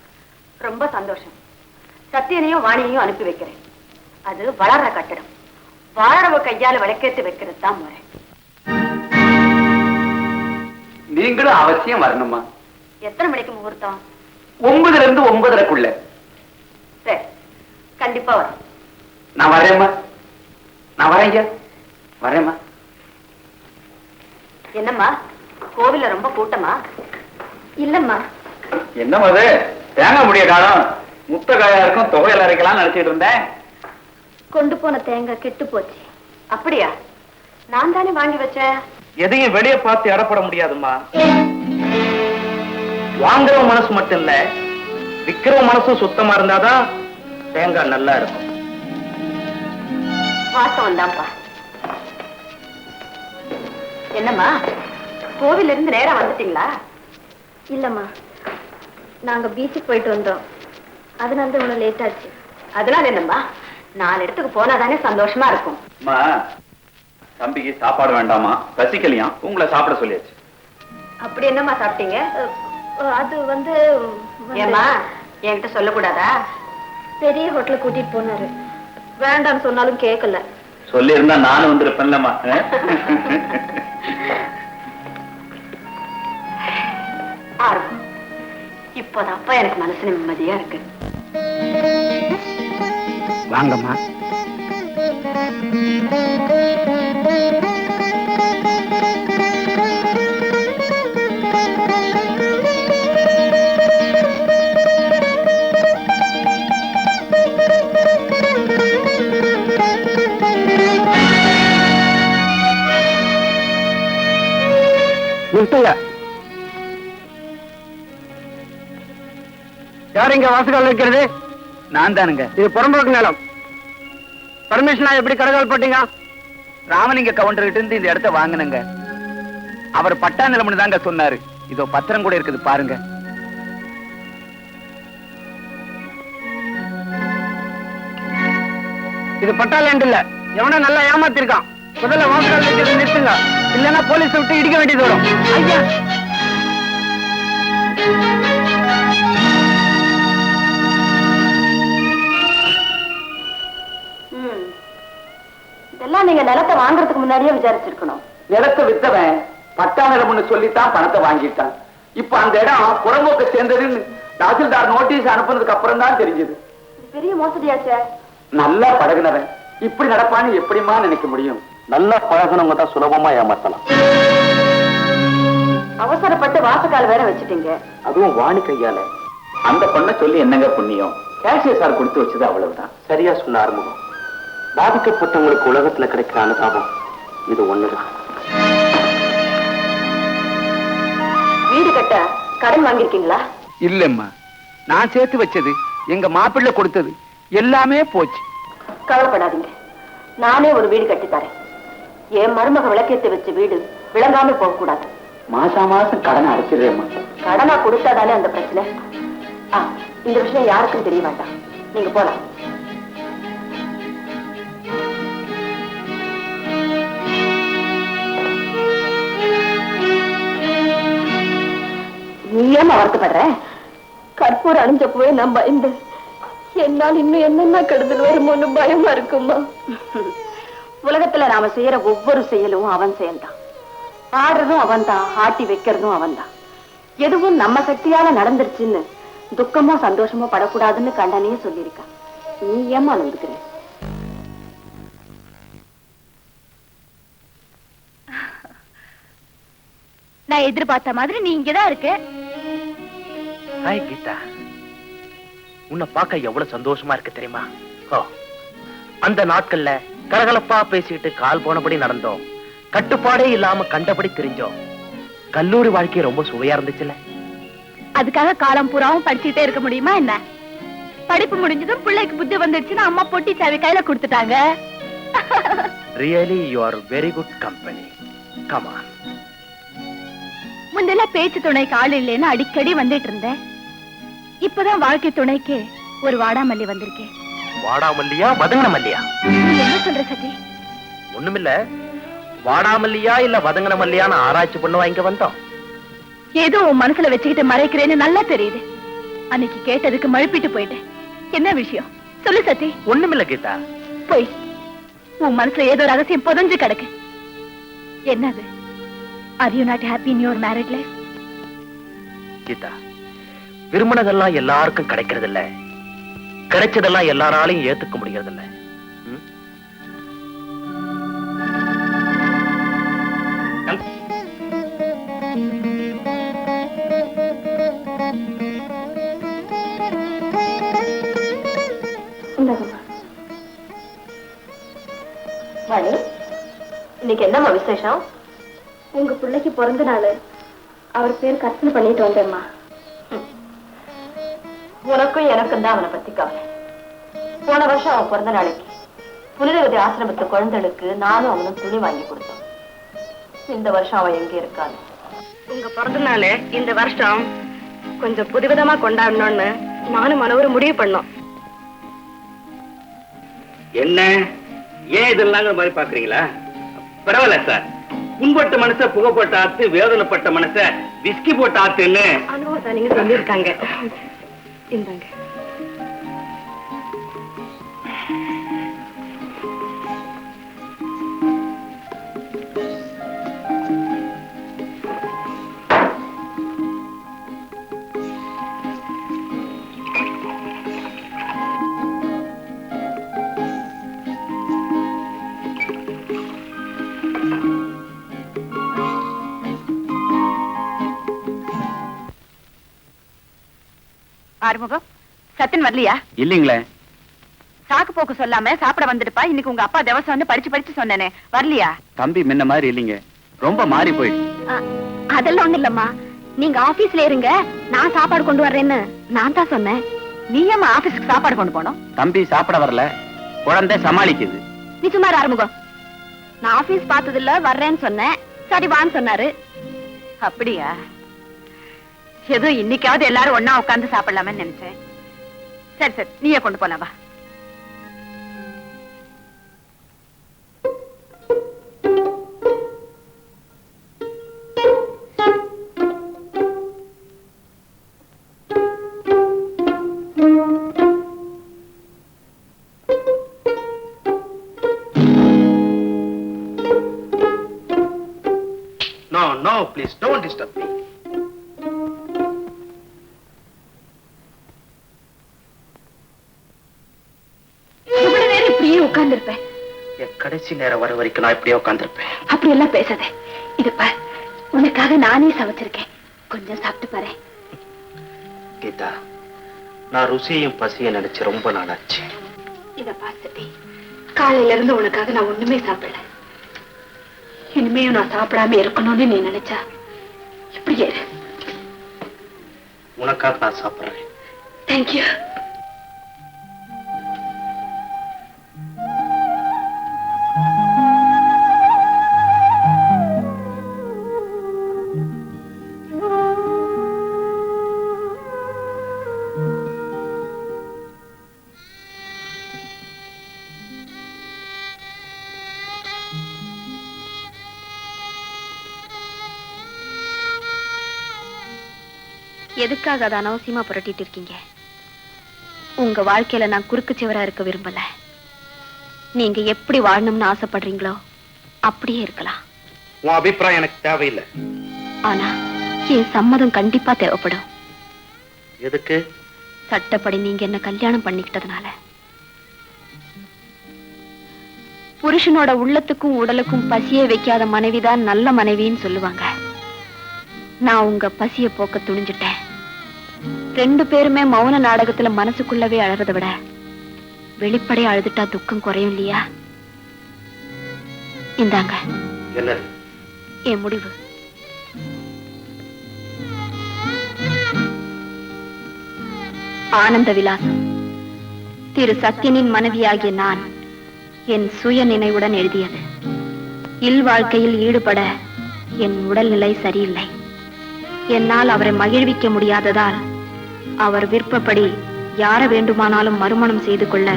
S2: ரொம்ப சந்தோஷம். சத்தியனையும் வாணியையும் அனுப்பி வைக்கிறேன். அது வளர்ற கட்டடம், வாழறவ கையால விளக்கேத்து வைக்கிறது தான் முறை.
S5: நீங்களும் அவசியம் வரணுமா?
S2: எத்தனை மணிக்கு முகூர்த்தம்?
S5: 9 to 9:30.
S2: சரி, கண்டிப்பா வரும்.
S5: நான் வரேம்மா, நான் வரேங்க, வரேம்மா.
S2: என்னம்மா, கோவில்ல ரொம்ப கூட்டமா?
S3: இல்லம்மா.
S5: என்ன அது தேங்காய் முடிய காலம், முத்தக்காயா இருக்கும், தொகையில அரைக்கலாம் நினைச்சிட்டு இருந்தேன்.
S3: கொண்டு போன தேங்காய் கெட்டு போச்சு.
S2: அப்படியா? நான் தானே வாங்கி வச்சேன்.
S6: எதையும் வெளியே பார்த்து எடப்பட முடியாதுமா. வாங்குற மனசு மட்டும் இல்ல, விக்கிற மனசும் சுத்தமா இருந்தாதான் தேங்காய் நல்லா இருக்கும்.
S2: வாசம் தான்ப்பா. என்னம்மா, கோவில்ல இருந்து நேரா வந்துட்டீங்களா?
S3: இல்லம்மா, நாங்க பீச்சுக்கு போயிட்டு வந்தோம், அதனால தான் இவ்வளவு லேட் ஆச்சு.
S2: அதனால என்னம்மா, 4 இடத்துக்கு போனாதானே சந்தோஷமா இருக்கும்.
S7: அம்மா, தம்பிக்கு சாப்பாடு வேண்டாமா, பசிக்கலையா, உங்களை சாப்பிட சொல்லியாச்சு.
S2: அப்படி என்னம்மா சாப்பிட்டீங்க?
S3: அது வந்து
S2: ஏம்மா, என்கிட்ட சொல்லக்கூடாதா?
S3: பெரிய ஹோட்டலுக்கு கூட்டிட்டு போனாரு, வேண்டாம்னு சொன்னாலும் கேட்கல.
S7: சொல்லி இருந்தா நானும் வந்திருப்பேன்லம்மா.
S2: இப்போதான்ப்பா எனக்கு மனசு நிம்மதியா இருக்கு.
S6: வாங்கம்மா. யார் இங்க வாசகால் வைக்கிறது? நான் தானுங்க. இது புறம்போக்கு நிலம். பர்மிஷனா எப்படி கடகால் போட்டீங்க? ராமலிங்க கவுண்டர் கிட்ட இருந்து இந்த இடத்த வாங்கினங்க. அவர் பட்டா நிலம்னு தாங்க சொன்னாரு. இதோ பத்திரம் கூட இருக்குது பாருங்க. இது பட்டா லேண்ட் இல்ல, எவனோ நல்லா ஏமாத்திருக்கான். முதல்ல வாசகால் வைக்கிறது நிறுத்துங்க, இல்லன்னா போலீஸ் விட்டு இடிக்க வேண்டியது வரும். ஐயா,
S2: இதெல்லாம் நீங்க நிலத்தை வாங்குறதுக்கு முன்னாடியே விசாரிச்சிருக்கணும்.
S5: நிலத்தை வித்தவன் பட்டா நிலம்னு சொல்லித்தான் பணத்தை வாங்கிட்டான். இப்ப அந்த இடம் புறம்போக்க சேர்ந்ததுன்னு தாசில்தார் நோட்டீஸ் அனுப்புனதுக்கு அப்புறம் தான் தெரிஞ்சது.
S2: பெரிய மோசடியாச்சே.
S5: நல்லா பழகுனவன் இப்படி நடப்பான்னு எப்படிமா நினைக்க முடியும்?
S4: நல்லா பழகினவங்க தான் சுலபமா ஏமாத்தலாம்.
S2: அவசரப்பட்டு வாசக்கால் வேற வச்சுட்டீங்க.
S5: அதுவும் வாணி கையால.
S7: அந்த பொண்ணை சொல்லி என்னங்க புண்ணியம்?
S5: கேஷியர் சார் கொடுத்து வச்சது அவ்வளவுதான்.
S4: சரியா சொன்ன ஆறுமுகம். பாதிக்கப்பட்டவங்களுக்கு உலகத்துல கிடைக்கிற அனுதாபம் இது ஒண்ணுதான்.
S2: வீடு கட்ட கடன் வாங்கிருக்கீங்களா?
S6: இல்லம்மா, நான் சேர்த்து வச்சது, எங்க மாப்பிள்ளை கொடுத்தது எல்லாமே போச்சு.
S2: கவலைப்படாதீங்க,
S3: நானே ஒரு வீடு கட்டித்தரேன். என் மருமக விளக்கேற்றி வச்ச வீடு விளங்காம போக கூடாது.
S6: மாசம் கடனை அடைச்சிடுறேம்மா.
S3: கடனா கொடுத்தாதானே அந்த பிரச்சனை. இந்த விஷயம் யாருக்கும் தெரிய வேண்டாம். நீங்க போலாம். நீ ஏமா வருத்தப்படுற? கற்பூரம் அணிஞ்ச போய் நான் பயந்து என்னால் இன்னும் என்னென்ன கெடுதல் வருமோன்னு பயமா இருக்குமா? உலகத்துல நாம செய்யற ஒவ்வொரு செயலும் அவன் செயல்தான். ஆடுறதும் அவன் தான், ஆட்டி வைக்கிறதும் அவன் தான். எதுவும் நம்ம சக்தியால நடந்துருச்சுன்னு துக்கமோ சந்தோஷமோ படக்கூடாதுன்னு கண்டனே சொல்லியிருக்கான். நீ ஏமா நம்புகிற?
S2: நான் எதிர்பார்த்த மாதிரி நீ இங்கதான் இருக்க.
S6: ஹாய் கீதா, உன்னை பார்க்க எவ்வளவு சந்தோஷமா இருக்கு தெரியுமா? அந்த நாட்கள்ல கலகலப்பா பேசிக்கிட்டு கால் போனபடி நடந்தோம், கட்டுப்பாடே இல்லாம கண்டபடி தெரிஞ்சோம். கல்லூரி வாழ்க்கை ரொம்ப சுவையா இருந்துச்சுல்ல?
S2: அதுக்காக காலம் பூராவும் படிச்சுட்டே இருக்க முடியுமா என்ன? படிப்பு முடிஞ்சதும் பிள்ளைக்கு புத்தி வந்துடுச்சுன்னா அம்மா பொட்டி சாவி கையில கொடுத்துட்டாங்க.
S6: Really you are very good company. Come on.
S2: முன்னெல்லாம் பேச்சு துணைக்கு ஆள் இல்லைன்னு அடிக்கடி வந்துட்டு இருந்தேன். இப்பதான் வாழ்க்கை துணைக்கு ஒரு வாடாமல்லி வந்திருக்கேன்.
S6: வாடாமல்லியா வதங்கன மல்லியா?
S2: என்ன சொல்ற சதி?
S6: ஒண்ணுமில்ல, வாடாமல்லியா இல்ல வதங்கன மல்லியான்னு ஆராய்ச்சி பண்ணுவா இங்க வந்தோம்.
S2: ஏதோ உன் மனசுல வச்சுக்கிட்டு மறைக்கிறேன்னு நல்லா தெரியுது. அன்னைக்கு கேட்டதுக்கு மழுப்பிட்டு போயிட்டேன். என்ன விஷயம் சொல்லு சதி.
S6: ஒண்ணுமில்ல கீதா.
S2: போய் உன் மனசுல ஏதோ ரகசியம் புதஞ்சு கிடக்கு. என்னது? Are you not happy in your married life?
S6: Geetha, விரும்பினதெல்லாம் எல்லாருக்கும் கிடைக்கிறது இல்ல, கிடைச்சதெல்லாம் எல்லாராலையும் ஏத்துக்க முடிகிறது இல்ல.
S3: வாணி, இன்னைக்கு என்னம்மா விசேஷம்? உங்க பிள்ளைக்கு பிறந்த நாள், அவர் பேர் கற்பனை பண்ணிட்டு வந்தேம்மா. உனக்கும் எனக்கும் தான் அவனை பத்தி கவலை. போன வருஷம் அவன் பிறந்த நாளைக்கு புனிதவதி ஆசிரமத்து குழந்தைகளுக்கு நானும் அவனும் துணி வாங்கி கொடுத்தோம். இந்த வருஷம் அவன் எங்க இருக்கான்? உங்க பிறந்த நாள் இந்த வருஷம் கொஞ்சம் புதுவிதமா கொண்டாடணும்னு நானும் மனோரும் முடிவு பண்ணோம்.
S5: என்ன ஏன் இதெல்லாம் மாதிரி பாக்குறீங்களா? பரவாயில்ல சார். புண்பட்ட மனச புகைப்பட்ட ஆத்து, வேதனைப்பட்ட மனச விஸ்கி போட்ட ஆத்துன்னு
S3: அனுபவம் நீங்க சொல்லியிருக்காங்க. இந்தாங்க.
S2: ஆறுமுகம், சத்தின் வரலையா?
S7: இல்லீங்களே.
S2: சாக்கு போக்கு சொல்லாம சாப்பிட வந்துடுப்பா. இன்னைக்கு உங்க அப்பா தேவசம் வந்து படிச்சு சொன்னேனே, வரலையா?
S7: தம்பி முன்ன மாதிரி இல்லீங்க, ரொம்ப மாறி போயிடுச்சு.
S3: அதெல்லாம் ஒண்ணு இல்லம்மா, நீங்க ஆபீஸ்ல இருங்க, நான் சாப்பாடு கொண்டு வர்றேன்னு நான் தான் சொன்னேன்.
S2: நீ ஏம்மா ஆபீஸ்க்கு சாப்பாடு கொண்டு போனோம்?
S7: தம்பி சாப்பிட வரல, குழந்தை சமாளிக்குது.
S3: நீ சும்மா ஆறுமுகம். நான் ஆபீஸ் பார்த்ததில்ல, வர்றேன்னு சொன்னேன். சரி வான்னு சொன்னாரு.
S2: அப்படியா? ஏதோ இன்னைக்காவது எல்லாரும் ஒன்னா உட்கார்ந்து சாப்பிடலாமே நினைச்சேன். சரி சரி, நீயே கொண்டு போலாம் வா.
S5: No, no, please don't disturb me.
S3: உட்கார்ந்திருப்பேன்.
S6: என் கடைசி நேரம் வர வரைக்கும் நான் இப்படியே உட்கார்ந்திருப்பேன்.
S3: அப்படி எல்லாம் பேசாத. இது பார், உனக்காக நானே சமைச்சிருக்கேன், கொஞ்சம் சாப்பிட்டு பாரு.
S6: கீதா, நான் ருசியையும் பசியை நினைச்சு ரொம்ப நாளாச்சு.
S3: இத பார்த்துட்டே காலையில இருந்து உனக்காக நான் ஒண்ணுமே சாப்பிடல. இனிமேயும் நான் சாப்பிடாம இருக்கணும்னு நீ நினைச்சா இப்படியே இரு.
S6: உனக்காக நான் சாப்பிடுறேன்.
S3: தேங்க்யூ. எதுக்காக அதை அனாவசியமா புரட்டிட்டு இருக்கீங்க? உங்க வாழ்க்கையில நான் குறுக்கு சுவரா இருக்க விரும்பல. நீங்க எப்படி வாழணும்னு ஆசைப்படுறீங்களோ அப்படியே இருக்கலாம்.
S6: உன் அபிப்பிராயம் எனக்கு தேவையில்லை.
S3: ஆனா என் சம்மதம் கண்டிப்பா தேவைப்படும்.
S6: எதுக்கு?
S3: சட்டப்படி நீங்க என்ன கல்யாணம் பண்ணிக்கிட்டதுனால. புருஷனோட உள்ளத்துக்கும் உடலுக்கும் பசியை வைக்காத மனைவிதான் நல்ல மனைவின்னு சொல்லுவாங்க. நான் உங்க பசிய போக்க துணிஞ்சிட்டேன். 2 பேருமே மௌன நாடகத்துல மனசுக்குள்ளவே அழறதை விட வெளிப்படை அழுதுட்டா துக்கம் குறையும் இல்லையா? இந்தாங்க
S6: என்னது?
S3: என் முடிவு. ஆனந்த விலாசம் திரு சத்யனின் மனைவியாகிய நான் என் சுய நினைவுடன் எழுதியது. இல்வாழ்க்கையில் ஈடுபட என் உடல்நிலை சரியில்லை. என்னால் அவரை மகிழ்விக்க முடியாததால் அவர் விருப்பப்படி யாரை வேண்டுமானாலும் மறுமணம் செய்து கொள்ள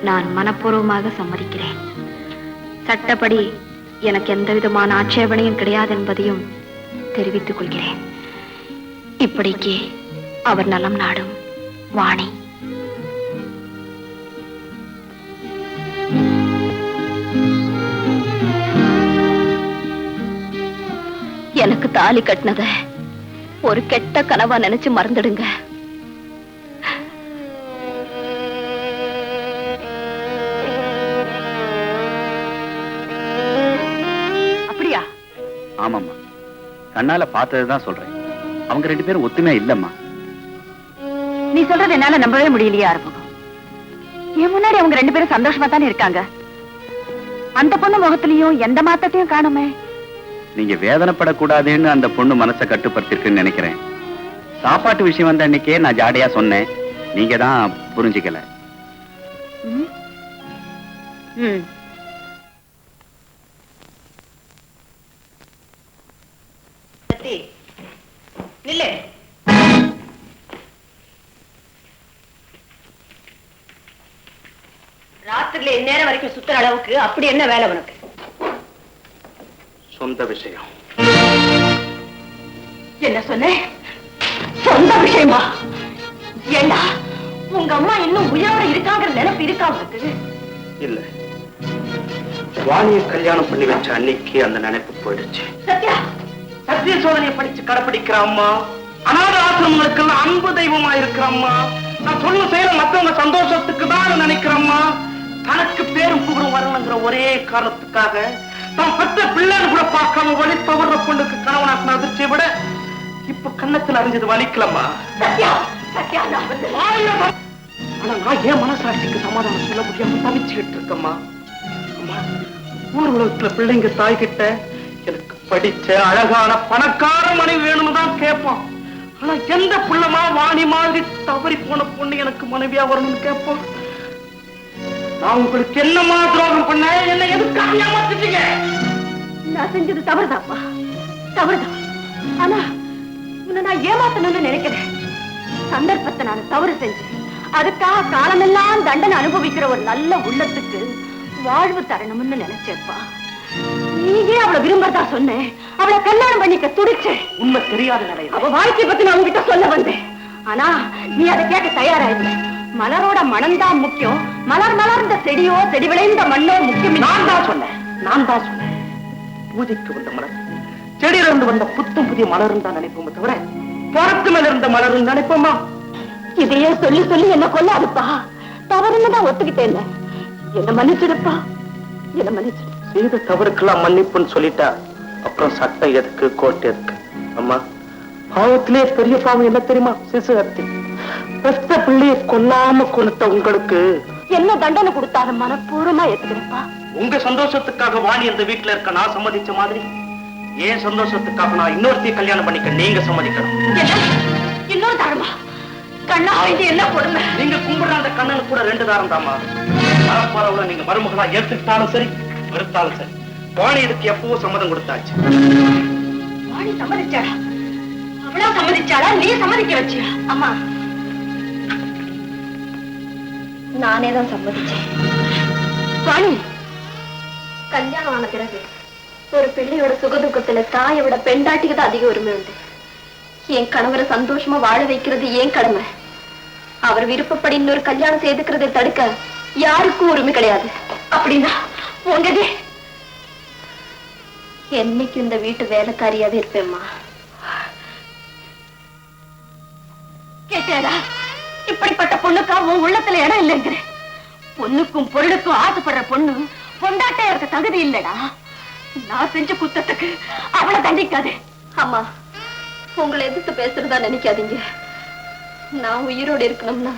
S3: நான் மனப்பூர்வமாக சம்மதிக்கிறேன். சட்டப்படி எனக்கு எந்த விதமான ஆட்சேபனையும் கிடையாது என்பதையும் தெரிவித்துக் கொள்கிறேன். இப்படிக்கு அவர் நலம் நாடும் வாணி. எனக்கு தாலி கட்டினத ஒரு கெட்ட கனவா நினைச்சு மறந்துடுங்க.
S2: அப்படியா?
S7: ஆமாம்மா, கண்ணால பார்த்ததுதான் சொல்றேன். அவங்க 2 பேரும் ஒத்துமையா இல்லம்மா.
S2: நீ சொல்றது என்னால நம்பவே முடியலையா இருக்கும். என் முன்னாடி அவங்க 2 பேரும் சந்தோஷமா தானே இருக்காங்க. அந்த பொண்ணு முகத்திலையும் எந்த மாற்றத்தையும் காணுமே.
S7: நீங்க வேதனைப்படக்கூடாதுன்னு அந்த பொண்ணு மனசை கட்டுப்படுத்திருக்குன்னு நினைக்கிறேன். சாப்பாட்டு விஷயம் வந்த அன்னைக்கே நான் ஜாடையா சொன்னேன். நீங்க தான் புரிஞ்சுக்கல.
S2: நில்லு. ராத்திரில இந்நேரம் வரைக்கும் சுத்துற அளவுக்கு அப்படி என்ன வேலை உனக்கு?
S6: சொந்த விஷயம்.
S2: என்ன சொன்ன? சொந்த விஷயமா? ஏண்டா உங்க அம்மா இன்னும் உயிரோட இருக்காங்கிற நினைப்பு இருக்கா உனக்கு?
S6: இல்ல, வாணியை கல்யாணம் பண்ணி வச்ச அன்னைக்கு அந்த நினைப்பு போயிடுச்சு.
S2: சத்யா,
S6: சத்திய சோதனையை படிச்சு கடைப்பிடிக்கிற அம்மா, அநாத ஆசிரமங்களுக்கெல்லாம் அன்பு தெய்வமா இருக்கிற அம்மா, நான் சொன்ன செயல மத்தவங்க சந்தோஷத்துக்கு தான் நினைக்கிறம்மா. தனக்கு பேரும் புகழும் வரணுங்கிற ஒரே காரணத்துக்காக தான் பத்த பிள்ளைன்னு கூட பார்க்காம வழி தவற பொண்ணுக்கு கணவனாக்குன அதிர்ச்சியை விட இப்ப கண்ணத்தில் அறிஞ்சது வலிக்கலம்மா. ஆனா நான் என் மனசாட்சிக்கு சமாதானம் சொல்ல முடியாம தவிச்சுக்கிட்டு இருக்கம்மா. அம்மா, ஊர் உலகத்துல பிள்ளைங்க தாய்கிட்ட எனக்கு படிச்ச அழகான பணக்கார மனைவி வேணும்னு தான் கேட்பான். ஆனா எந்த புள்ளமா வாணி மாதிரி தவறி போன பொண்ணு எனக்கு மனைவியா வரணும்னு கேட்பான். நான் உங்களுக்கு என்னமா துரோகம் பண்ண? என்ன எதுக்காக ஏமாத்திட்டீங்க?
S2: நான் செஞ்சது தவறுதாப்பா, தவறுதான். ஆனா உன்னை நான் ஏமாத்தணும்னு நினைக்கிறேன். சந்தர்ப்பத்தை நான் தவறு செஞ்சேன். அதுக்காக காலமெல்லாம் தண்டனை அனுபவிக்கிற ஒரு நல்ல உள்ளத்துக்கு வாழ்வு தரணும்னு நினைச்சேப்பா. நீயே அவளை விரும்பறதா சொன்னேன். அவளை கல்யாணம் பண்ணிக்க துடிச்சேன்.
S6: உண்மை தெரியாத நிலையில
S2: அவ வாழ்க்கை பத்தி நான் உங்ககிட்ட சொல்ல வந்தேன். ஆனா நீ அதை கேட்க தயாராயில்லை. மலரோட மனம்தான் முக்கியம். மலர் மலர்ந்த செடியோ செடி விளைந்த மண்ணோ முக்கியம்.
S6: நான் தான் சொன்னேன். பூஜைக்கு வந்த மலர், செடியில இருந்து வந்த புத்தம் புதிய மலரும் தான் நினைப்போமே தவிர பரத்து மேல இருந்த மலரும் நினைப்போமா?
S2: இதையே சொல்லி சொல்லி என்ன கொல்லாதுப்பா. தவறுன்னு தான் ஒத்துக்கிட்டேன். என்ன மன்னிச்சிடுப்பா, என்ன மன்னிச்சிடு.
S6: செய்த தவறுக்கெல்லாம் மன்னிப்புன்னு சொல்லிட்டா அப்புறம் சட்டம் எதுக்கு, கோர்ட் எதுக்கு? அம்மா, பாவத்திலே பெரிய பாவம் என்ன தெரியுமா? சிசு ஹத்தி. பெத்த பிள்ளையை கொல்லாம கொளுத்த உங்களுக்கு
S2: என்ன தண்டனை கொடுத்தாலும் மனப்பூர்வமா ஏத்துக்கிறப்பா.
S6: உங்க சந்தோஷத்துக்காக வாணி அந்த வீட்டுல இருக்க நான் சம்மதிச்ச மாதிரி ஏன் சந்தோஷத்துக்காக நான் இன்னொருத்தையும் கல்யாணம் பண்ணிக்க நீங்க சம்மதிக்கணும்.
S2: இன்னொரு தாரமா? கண்ணா இது என்ன கொடுமை?
S6: நீங்க கும்பிடுற அந்த கண்ணனுக்கு கூட 2 தாரம் தாமா. பரப்பரவுல நீங்க மருமகளா ஏத்துக்கிட்டாலும் சரி, வெறுத்தாலும் சரி, வாணி இதுக்கு எப்பவோ சம்மதம் கொடுத்தாச்சு.
S2: வாணி சம்மதிச்சாளா? அவளா சம்மதிச்சாளா? நீ சம்மதிக்க வச்சியா?
S3: அம்மா, நானே தான் சம்மதிச்சேன்.
S2: வாணி,
S3: கல்யாணம் ஆன பிறகு ஒரு பிள்ளையோட சுகதுக்கத்துல தாயை விட பெண்டாட்டிக்கு தான் அதிக உரிமை உண்டு. என் கணவரை சந்தோஷமா வாழ வைக்கிறது ஏன் கடமை. அவர் விருப்பப்படி இன்னொரு கல்யாணம் செய்துக்கிறதை தடுக்க யாருக்கும் உரிமை கிடையாது. அப்படின்னா உங்கதே என்னைக்கு இந்த வீட்டு வேலைக்காரியாவே இருப்பேம்மா.
S2: கேட்டேடா, இப்படிப்பட்ட பொண்ணுக்கா உன் உள்ளத்துல இடம் இல்லைங்கிற. பொண்ணுக்கும் பொருளுக்கும் ஆசைப்படுற பொண்ணு பொண்டாட்டே இருக்க தகுதி இல்லடா. நான் செஞ்ச குத்தத்துக்கு அவளை தண்டிக்காதே.
S3: அம்மா, உங்களை எதிர்த்து பேசுறதா நினைக்காதீங்க. நான் உயிரோடு இருக்கணும்னா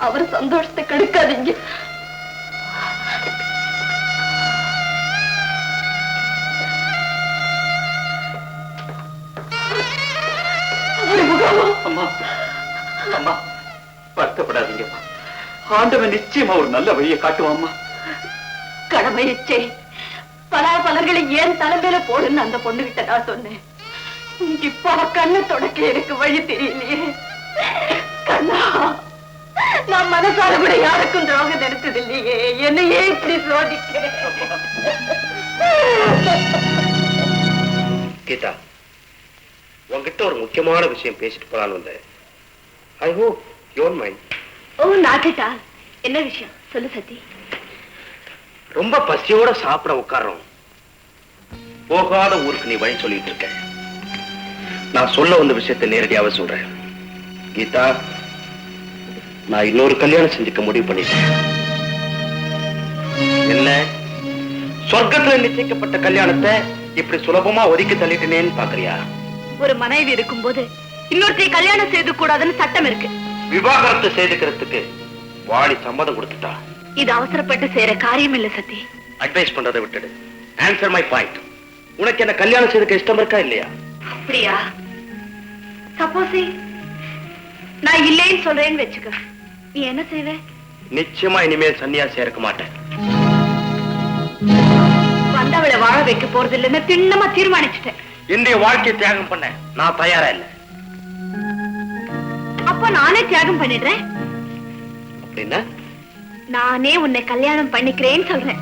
S3: அவர் சந்தோஷத்தை கெடுக்காதீங்க.
S7: அம்மா அம்மா வருத்தப்படாதீங்கம்மா. ஆண்டவன் நிச்சயமா ஒரு நல்ல வழியை காட்டுவாம்மா.
S2: கடமை இச்சை பலர்களை ஏன் தலைமையில போடுன்னு அந்த பொண்ணு கிட்ட நான் சொன்னேன். இப்ப அவ கண்ணு தொடக்க எனக்கு வழி தெரியலையே. கண்ணா, நான் மனசால கூட யாருக்கும் துரோகம் நினைச்சது இல்லையே. என்னையே இப்படி சோதிக்கிறேன்.
S5: கீதா, உங்ககிட்ட ஒரு முக்கியமான விஷயம் பேசிட்டு போலான்னு வந்தேன். I hope you don't mind.
S2: ஓ நாக்கிட்டா, என்ன விஷயம் சொல்லு சத்தி.
S5: ரொம்ப பசியோட சாப்பிட உட்கார்றோம். போகாத ஊருக்கு நீ வழி சொல்லிட்டு இருக்க. நான் சொல்ல வந்த விஷயத்தை நேரடியாவே சொல்றேன். கீதா, நான் இன்னொரு கல்யாணம் செஞ்சுக்க முடிவு பண்ணிட்டேன். என்ன, சொர்க்கத்துல நிச்சயிக்கப்பட்ட கல்யாணத்தை இப்படி சுலபமா ஒதுக்கி தள்ளிட்டேனேன்னு பாக்குறியா?
S2: ஒரு மனைவி இருக்கும் போது இன்னொருத்தையும் கல்யாணம் செய்து கூடாதுன்னு சட்டம் இருக்கு.
S5: விவாகரத்து செய்துக்கிறதுக்கு வாடி சம்மதம் கொடுத்துட்டா.
S2: இது அவசரப்பட்டு செய்யற காரியம் இல்ல சத்தி.
S5: அட்வைஸ் பண்றதை விட்டுடு. Answer my point. உனக்கு என்ன கல்யாணம் செய்துக்க இஷ்டம் இருக்கா இல்லையா?
S2: அப்படியா? சப்போஸ் நான் இல்லைன்னு சொல்றேன்னு வச்சுக்க, நீ என்ன செய்வே?
S5: நிச்சயமா இனிமேல் சன்னியாசி இருக்க மாட்டேன்.
S2: வந்தவளை வாழ வைக்க போறது இல்லைன்னு திண்ணமா தீர்மானிச்சுட்டேன்.
S5: என்னுடைய வாழ்க்கையை தியாகம் பண்ண நான் தயாரா இல்லை.
S2: அப்ப நானே தியாகம் பண்ணிடுறேன்.
S5: அப்படின்னா
S2: நானே உன்னை கல்யாணம் பண்ணிக்கிறேன்னு சொல்றேன்.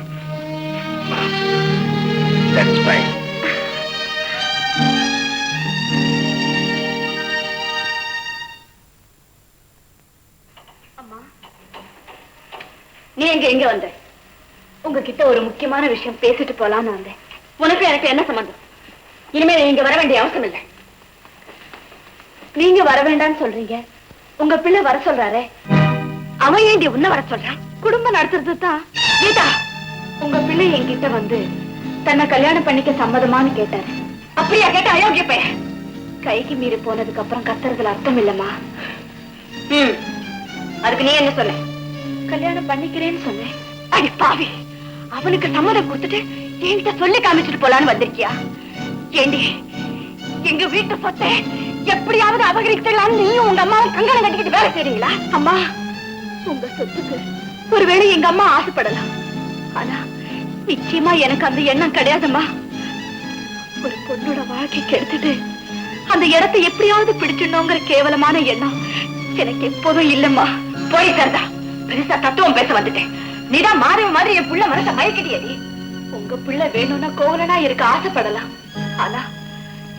S5: That's fine.
S2: அம்மா, நீ எங்க வந்த? உங்ககிட்ட ஒரு முக்கியமான விஷயம் பேசிட்டு போலான்னு வந்தேன். உனக்கு எனக்கு என்ன சம்பந்தம்? இனிமே நீங்க வர வேண்டிய அவசியம் இல்லை. நீங்க வர வேண்டாம்னு சொல்றீங்க, உங்க பிள்ளை வர சொல்றாரே, அவன் ஏண்டி உன்ன வர சொல்றான்? குடும்பம் நடத்துறது தான். கீதா, உங்க பிள்ளை என்கிட்ட வந்து தன்னை கல்யாணம் பண்ணிக்க சம்மதமான்னு கேட்டாரு. அப்படியா கேட்ட அயோக்கிய பையன்? கைக்கு மீறி போனதுக்கு அப்புறம் கத்துறதுல அர்த்தம் இல்லம்மா. அதுக்கு நீ என்ன சொன்ன? கல்யாணம் பண்ணிக்கிறேன்னு சொன்னேன். அடி பாவி, அவனுக்கு சம்மதம் கொடுத்துட்டு என்கிட்ட சொல்லி காமிச்சிட்டு போலான்னு வந்திருக்கியா? ஏண்டி, எங்க வீட்டு சொத்தை எப்படியாவது அபகரிக்கலாம்னு நீயும் உங்க அம்மாவும் கங்கணம் கட்டிக்கிட்டு வேலை செய்றீங்களா? அம்மா, உங்க சொத்துக்கு ஒருவேளை எங்க அம்மா ஆசைப்படலாம், ஆனா நிச்சயமா எனக்கு அந்த எண்ணம் கிடையாதும்மா. ஒரு பொண்ணோட வாழ்க்கைக்கு எடுத்துட்டு அந்த இடத்தை எப்படியாவது பிடிச்சிடணுங்கிற கேவலமான எண்ணம் எனக்கு எப்போதும் இல்லம்மா. போய் தரதா, பெருசா தத்துவம் பேச வந்துட்டேன். நீதான் மாறி மாறி என் புள்ள மனச மயக்கிட்டியடி. உங்க பிள்ளை வேணும்னா கோவலனா இருக்க ஆசைப்படலாம், ஆனா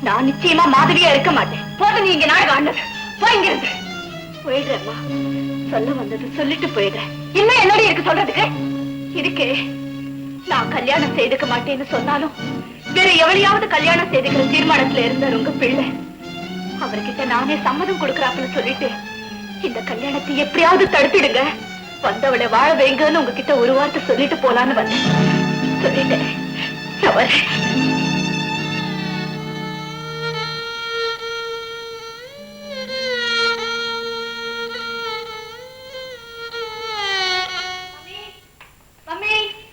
S2: நான் நிச்சயமா மாதவியா இருக்க மாட்டேன். போது நீ இங்க நாடகம் ஆண்டது. போய் இங்க இருந்து போயிடுறேம்மா. சொல்ல வந்தது சொல்லிட்டு போயிடுறேன். இன்னும் என்னோட இருக்கு சொல்றதுக்கு? இருக்கே, நான் கல்யாணம் செய்துக்க மாட்டேன்னு சொன்னாலும் வேற எவளையாவது கல்யாணம் செய்துக்கிற தீர்மானத்துல இருந்தார் உங்க பிள்ளை. அவர்கிட்ட நானே சம்மதம் கொடுக்கறாப்புல சொல்லிட்டு இந்த கல்யாணத்தை எப்படியாவது தடுத்துடுங்க, வந்தவளை வாழ வைங்கன்னு உங்ககிட்ட ஒரு வார்த்தை சொல்லிட்டு போலான்னு வந்தேன். சொல்லிட்டேன்.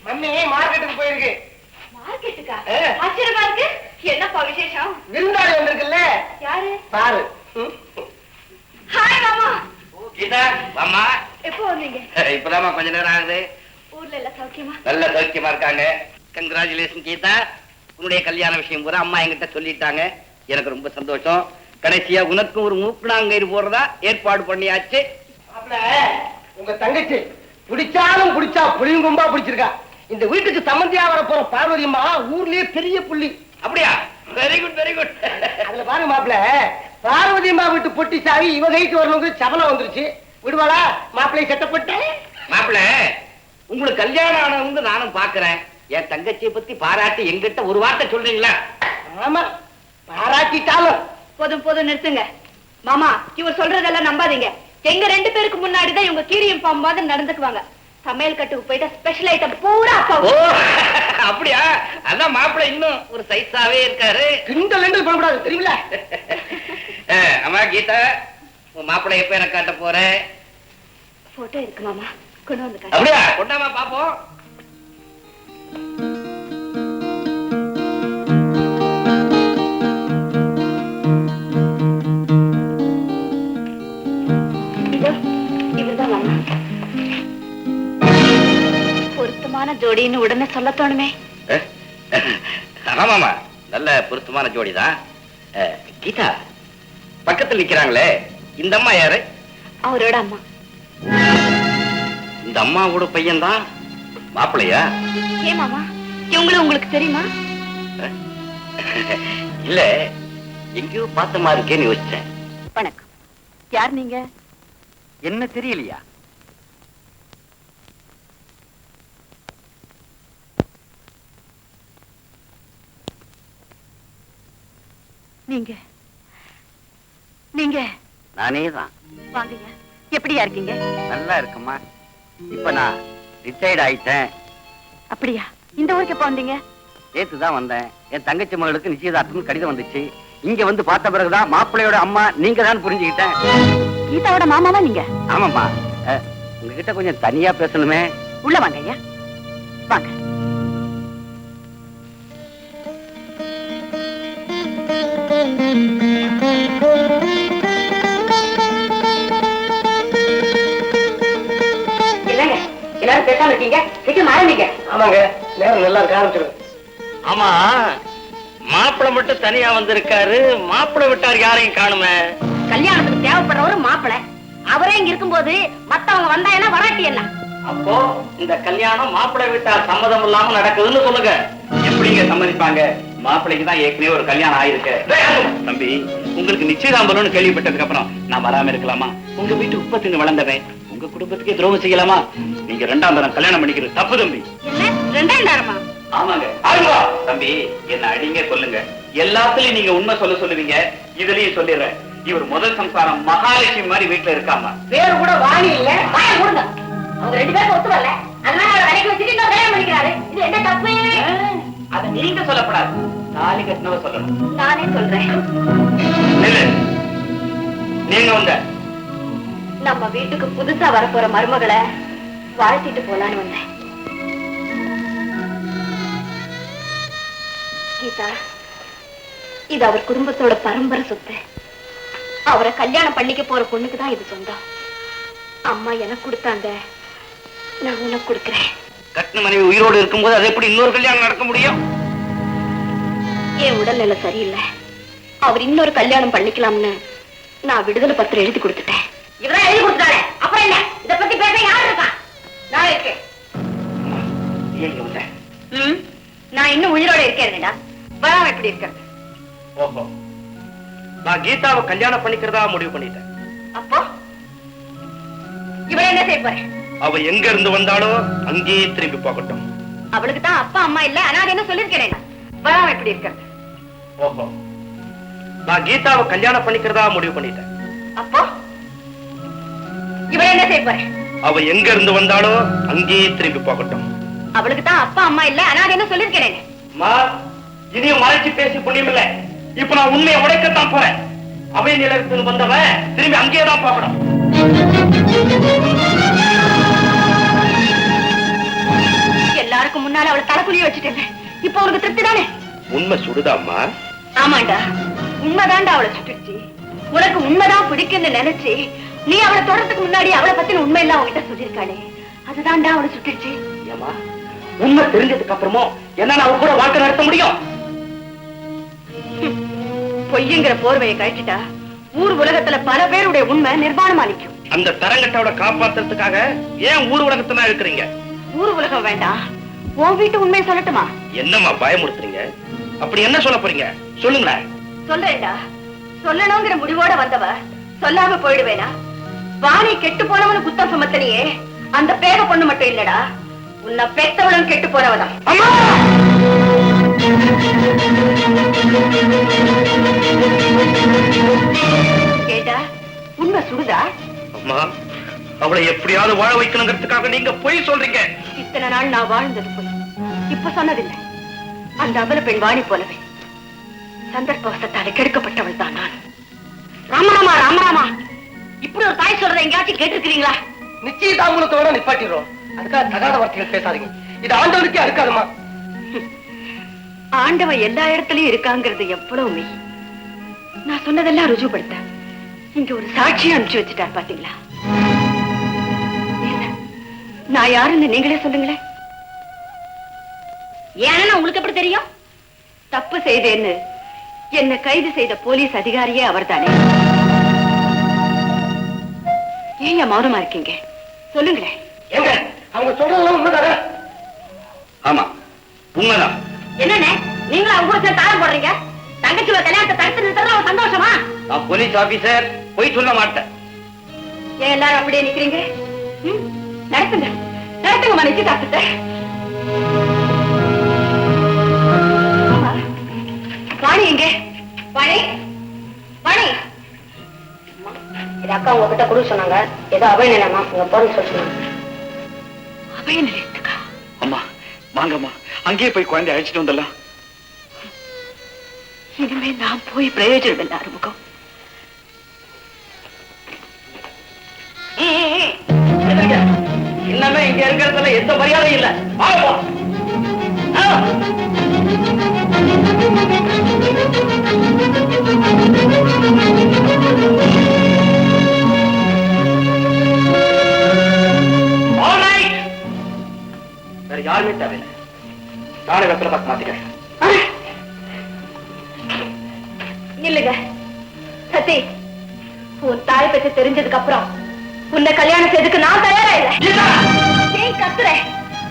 S6: மம்மி மார்க்கெட்டுக்கு போயிருக்கு.
S2: மார்க்கெட்டுக்கா? ஆச்சரியமா இருக்கு. என்னப்பா விசேஷம்?
S6: விருந்தாளி வந்திருக்குல்ல.
S2: யாரு?
S6: பாரு.
S2: ஹாய் மாமா.
S5: கீதா, வாமா.
S2: எப்போ வந்தீங்க?
S5: இப்பதாமா கொஞ்ச நேரம் ஆகுது.
S2: ஊர்ல எல்லாம் சௌக்கியமா?
S5: நல்ல சௌக்கியமா இருக்காங்க. கங்க்ராச்சுலேஷன் கீதா, உன்னுடைய கல்யாண விஷயம் பூரா அம்மா என்கிட்ட சொல்லிட்டாங்க. எனக்கு ரொம்ப சந்தோஷம். கடைசியா உனக்கும் ஒரு மூக்குனாங்கயிறு போறதா ஏற்பாடு பண்ணியாச்சு.
S6: உங்க தங்கச்சி பிடிச்சாலும் பிடிச்சா புளியும் கொம்பா பிடிச்சிருக்கா. இந்த வீட்டுக்கு சம்பந்தியா வர போற பார்வதியம்மா ஊர்லயே பெரிய புள்ளி.
S5: அப்படியா? Very good very good.
S6: அதுல பாருங்க மாப்பிள்ள, பார்வதி அம்மா விட்டு பொட்டி சாவி இவ கைக்கு வரணுங்க சபலம் வந்துருச்சு. விடுவாளா? மாப்பிள்ளை செட்டப்பட்டு
S8: மாப்பிள்ள உங்களுக்கு கல்யாணம் ஆனவங்க நானும் பாக்குறேன். என் தங்கச்சியை பத்தி பாராட்டி எங்கிட்ட ஒரு வார்த்தை சொல்றீங்களா?
S6: ஆமா, பாராட்டிட்டாலும்
S2: போதும் போதும் நிறுத்துங்க. மாமா, இவர் சொல்றதெல்லாம் நம்பாதீங்க. எங்க 2 பேருக்கு முன்னாடிதான் இவங்க கீரியம் பாம்பு மாதிரி நடந்துக்குவாங்க. சமையல் கட்டுக்கு போயிட்டு ஸ்பெஷல் ஐட்டம் பூரா அப்பா.
S8: அப்படியா? அதான் மாப்பிள்ள இன்னும் ஒரு சைஸாவே இருக்காரு.
S6: கிண்டல் பண்ணக்கூடாது தெரியுமில.
S8: அம்மா கீதா, உன் மாப்பிள்ளை எப்ப எனக்கு காட்ட போற?
S2: போட்டோ இருக்கு மாமா, கொண்டு வந்து.
S8: அப்படியா? கொண்டாமா பாப்போம்.
S2: இவர்தான் மாமா. பொருத்தமான ஜோடின்னு உடனே சொல்ல தோணுமே.
S8: ஆமாமா, நல்ல பொருத்தமான ஜோடிதான். கீதா, பக்கத்தில் நிக்கிறாங்களே இந்த அம்மா யாரு?
S2: அவரோட அம்மா.
S8: இந்த அம்மாவோட பையன் தான் மாப்பிள்ளையா?
S2: ஏன் மாமா, இவங்களும் உங்களுக்கு தெரியுமா?
S8: இல்ல, எங்கேயோ பார்த்த மாதிரி இருக்கேன்னு யோசிச்சேன்.
S2: வணக்கம். யார் நீங்க?
S8: என்ன தெரியலையா?
S2: நீங்க நீங்க
S8: நானே தான்.
S2: வாங்கய்யா. எப்படியா இருக்கீங்க?
S8: நல்லா இருக்குமா. இப்ப நான் ரிட்டையர்ட் ஆயிட்டேன்.
S2: அப்படியா? இந்த ஊருக்கு எப்ப வந்தீங்க?
S8: நேத்துதான் வந்தேன். என் தங்கச்சி மகளுக்கு நிச்சயதார்த்தம் கடிதம் வந்துச்சு. இங்க வந்து பார்த்த பிறகுதான் மாப்பிள்ளையோட அம்மா நீங்க தான் புரிஞ்சுக்கிட்டேன்.
S2: கீதாவோட மாமாவா நீங்க?
S8: ஆமாம்மா, உங்ககிட்ட கொஞ்சம் தனியா பேசணுமே.
S2: உள்ள வாங்க ஐயா, வாங்க. இல்லங்க, எல்லாரும் பேசாம இருக்கீங்க, சீக்கிரம் ஆரம்பிங்க.
S6: ஆமாங்க, நேரம் நல்லா இருக்க ஆரம்பிச்சிடும்.
S8: ஆமா, மாப்பிள்ளை மட்டும் தனியா வந்திருக்காரு. மாப்பிள்ளை விட்டார் யாரையும் காணுமே.
S2: கல்யாணத்துக்கு தேவைப்படுறவரு மாப்பிள்ளை. அவரே இங்க இருக்கும்போது மத்தவங்க வந்தா என்ன, வராட்டி என்ன?
S8: அப்போ இந்த கல்யாணம் மாப்பிள்ளை வீட்டார் சம்மதம் இல்லாம நடக்குதுன்னு சொல்லுங்க. எப்படிங்க சம்மதிப்பாங்க? மாப்பிள்ளைக்கு தான் ஏற்கனவே ஒரு கல்யாணம் ஆயிருக்கு. தம்பி, உங்களுக்கு நிச்சயதாம்பரம்னு கேள்விப்பட்டதுக்கு அப்புறம் நான் வராம இருக்கலாமா? உங்க வீட்டு உற்பத்தின்னு வளர்ந்தவன் உங்க குடும்பத்துக்கே துரோகம் செய்யலாமா? நீங்க 2ஆம் தரம் கல்யாணம் பண்ணிக்கிறது தப்பு தம்பி.
S2: என்ன 2ஆம் தரமா?
S8: ஆமாங்க. தம்பி, என்ன அடிங்க சொல்லுங்க. எல்லாத்துலயும் நீங்க உண்மை சொல்லுவீங்க. இதுலயும் சொல்லிடுறேன், இவர் முதல் சம்சாரம் மகாலட்சுமி மாதிரி வீட்டுல இருக்காம.
S2: பேரு கூட வாணி இல்ல. வாய மூடுங்க. அவங்க 2 பேரும் ஒத்து வரல, அதனால அவரை வேலைக்கு வச்சுட்டு இன்னொரு கல்யாணம் பண்ணிக்கிறாரு. இது என்ன தப்பு?
S8: அத நீங்க சொல்லப்படாது, தாலி கட்டினவ சொல்லணும்.
S2: நானே சொல்றேன்.
S8: நீங்க வந்த
S2: நம்ம வீட்டுக்கு புதுசா வரப்போற மருமகளை வாழ்த்திட்டு போலான்னு வந்தேன். கீதா, இது அவர் குடும்பத்தோட பரம்பரை சொத்து. அவரை கல்யாணம் பண்ணிக்க போற பொண்ணுக்கு தான் இது சொந்தம். அம்மா எனக்கு கொடுத்தாங்க, நான் உனக்கு கொடுக்கிறேன்.
S8: கட்டின மனைவி உயிரோடு இருக்கும்போது அது எப்படி இன்னொரு கல்யாணம் நடக்க முடியும்?
S2: என் உடல்நிலை சரியில்லை, அவர் இன்னொரு கல்யாணம் பண்ணிக்கலாம்னு நான் விடுதலை பத்திரம் எழுதி கொடுத்துட்டேன். இவரா எழுதி கொடுத்தாரு, அப்புறம் என்ன? இத பத்தி பேச யாரு இருக்கா? நான் இருக்கேன். நான் இன்னும் உயிரோட இருக்கேன்டா. வராம எப்படி இருக்கிறது?
S5: ஓஹோ, நான் கீதாவை கல்யாணம் பண்ணிக்கிறதா முடிவு பண்ணிட்டேன்.
S2: அப்போ இவரை என்ன செய்ய போறேன்?
S5: அவ எங்க இருந்து வந்தாலும் அங்கேயே திரும்பி போகட்டும்.
S2: அவளுக்கு தான் அப்பா அம்மா இல்ல, அனாதை என்ன சொல்லிருக்கேன். வராம எப்படி இருக்கிறது?
S5: ஓஹோ, நான் கீதாவை கல்யாணம் பண்ணிக்கிறதா முடிவு பண்ணிட்டேன்.
S2: அப்போ இவரை என்ன செய்ய போறேன்?
S5: அவ எங்க இருந்து வந்தாலும் அங்கேயே திரும்பி போகட்டும்.
S2: அவளுக்கு தான் அப்பா அம்மா இல்ல, அனாதை என்ன சொல்லிருக்கேன்.
S5: இனியும் மறைச்சு பேசி புண்ணியம் இல்ல. இப்ப நான் உண்மையை உடைக்கத்தான் போறேன். அவை நிலையத்தில் வந்தவன் திரும்பி அங்கேயேதான் போகணும்.
S2: எல்லாருக்கும் முன்னால அவளை தலைக்குழிய வச்சுட்டேன். இப்ப அவளுக்கு திருப்தி தானே?
S5: உண்மை சுடுதாம்மா.
S2: ஆமாண்டா, உண்மைதான்டா அவளை சுட்டுச்சு. உனக்கு உண்மைதான் பிடிக்குன்னு நினைச்சு நீ அவளை தொடறதுக்கு முன்னாடி அவளை பத்தின உண்மை எல்லாம் அவங்கிட்ட சொல்லிருக்காளே, அதுதான்டா அவளை சுட்டுச்சு.
S5: ஏமா, உண்மை தெரிஞ்சதுக்கு அப்புறமும் என்ன அவ கூட வாழ்க்கை நடத்த முடியும்?
S2: பொய்யுங்கிற போர்வையை கழிச்சுட்டா ஊர் உலகத்துல பல பேருடைய உண்மை நிர்வாணமா நிற்கும்.
S5: அந்த தரங்கட்டோட காப்பாத்துறதுக்காக ஏன் ஊர் உலகத்தான் இருக்கிறீங்க?
S2: ஊர் உலகம் வேண்டாம், உன் வீட்டு உண்மையை சொல்லட்டுமா?
S5: என்னம்மா பயமுறுத்துறீங்க? அப்படி என்ன சொல்ல போறீங்க? சொல்லுங்களேன்.
S2: சொல்றேன்டா. சொல்லணுங்கிற முடிவோட வந்தவ சொல்லாம போயிடுவேனா? வாணி கெட்டு போனவனு குத்தம் சுமத்தனியே, அந்த பேக பொண்ணு மட்டும் இல்லடா, உன்னை பெத்தவளும் கெட்டு போனவதான். கேட்டா உண்மை சுடுதா?
S5: அம்மா, அவளை எப்படியாவது வாழ வைக்கணுங்கிறதுக்காக நீங்க பொய் சொல்றீங்க.
S2: இத்தனை நாள் நான் வாழ்ந்தது போய் இப்ப சொன்னதில்லை. அந்த அபல பெண் வாணி போலவே சந்தர்ப்பவசத்தாலே கெடுக்கப்பட்டவள் தான் நான். ராமராமா, ராமராமா, இப்படி ஒரு தாய் சொல்றத எங்கேயாச்சும் கேட்டிருக்கிறீங்களா?
S6: நிச்சயதாமூலத்தோட நிப்பாட்டிடுறோம். அதுக்காக தகாத வார்த்தைகள் பேசாதீங்க. இது ஆண்டவனுக்கே அறுக்காதுமா.
S2: ஆண்டவன் எல்லா இடத்துலயும் இருக்காங்கிறது எவ்வளவு மெய். நான் சொன்னதெல்லாம் ருஜுப்படுத்த இங்க ஒரு சாட்சியை அனுப்பிச்சு வச்சுட்டார் பாத்தீங்களா? என்ன, நான் யாருன்னு நீங்களே சொல்லுங்களேன். ஏன்னா உங்களுக்கு எப்படி தெரியும்? தப்பு செய்தேன்னு என்ன கைது செய்த போலீஸ் அதிகாரியே அவர்தானே. ஏன் மௌனமா இருக்கீங்க? சொல்லுங்களேன்.
S6: எங்க அவங்க சொல்றதெல்லாம் உண்மைதானே?
S5: ஆமா, உண்மைதான்.
S2: என்னண்ணே, நீங்களும் அவங்க கூட தாழ போடுறீங்க? தங்கச்சியோட கல்யாணத்தை தடுத்து நிறுத்துறது ஒரு சந்தோஷமா?
S5: நான் போலீஸ் ஆபீசர், போய் சொல்ல மாட்டேன்.
S2: ஏன் எல்லாரும் அப்படியே நிக்கிறீங்க? நடத்துங்க, நடத்துங்க நிச்சயதார்த்தத்தை. வாணி எங்க? வாணி, வாணி. இது அக்கா உங்ககிட்ட கொடுக்க சொன்னாங்க. ஏதோ அபய நிலையமா உங்க போறன்னு சொல்லுங்க. அபய நிலையத்துக்கா?
S7: அம்மா வாங்கம்மா, அங்கேயே போய் குழந்தை அழைச்சிட்டு வந்துடலாம்.
S2: இனிமே நான் போய் பிரயோஜனம் இல்லை ஆறுமுகம்.
S6: இன்னமே இங்க இருக்கிறதுல எந்த மரியாதையும் இல்ல. வேற யாருமே தேவையில்லை. நாளை வெத்தலை பார்த்து மாத்திக்கிறேன்.
S2: இல்லைங்க சத்தி, உன் தாய் பற்றி தெரிஞ்சதுக்கு அப்புறம் உன்னை கல்யாணம் செய்துக்கு நான் தயாரா இல்லை. ஏன் கத்துற?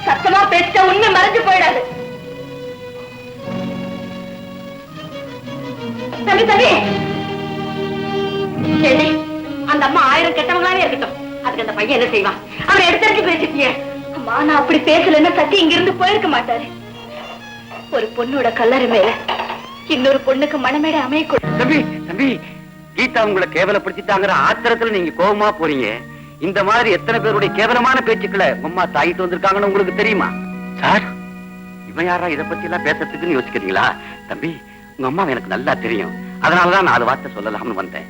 S2: சத்தமா பேசிட்ட உண்மை மறைஞ்சு போயிடாது. தம்பி தம்பி, சரி, அந்த அம்மா 1000 கெட்டவங்களாவே இருக்கட்டும், அதுக்கு அந்த பையன் என்ன செய்வான்? அவனை எடுத்து பேசிட்டியே. அம்மா, நான் அப்படி பேசலன்னா சத்தி இங்க இருந்து போயிருக்க மாட்டாரு. ஒரு பொண்ணோட கல்லறை மேல இன்னொரு பொண்ணுக்கு மனமேடை அமையக்கூடாது.
S7: தம்பி தம்பி, கீதா உங்களை கேவலப்படுத்திட்டாங்கிற ஆத்திரத்துல நீங்க கோபமா போறீங்க. இந்த மாதிரி எத்தனை பேருடைய கேவலமான பேச்சுக்களை அம்மா தாயிட்டு வந்திருக்காங்கன்னு உங்களுக்கு தெரியுமா? சார், இவன் யாரா இதை பத்தி எல்லாம் பேசுறதுக்குன்னு யோசிக்கிறீங்களா? தம்பி, உங்க அம்மா எனக்கு நல்லா தெரியும். அதனாலதான் 4 வார்த்தை சொல்லலாம்னு வந்தேன்.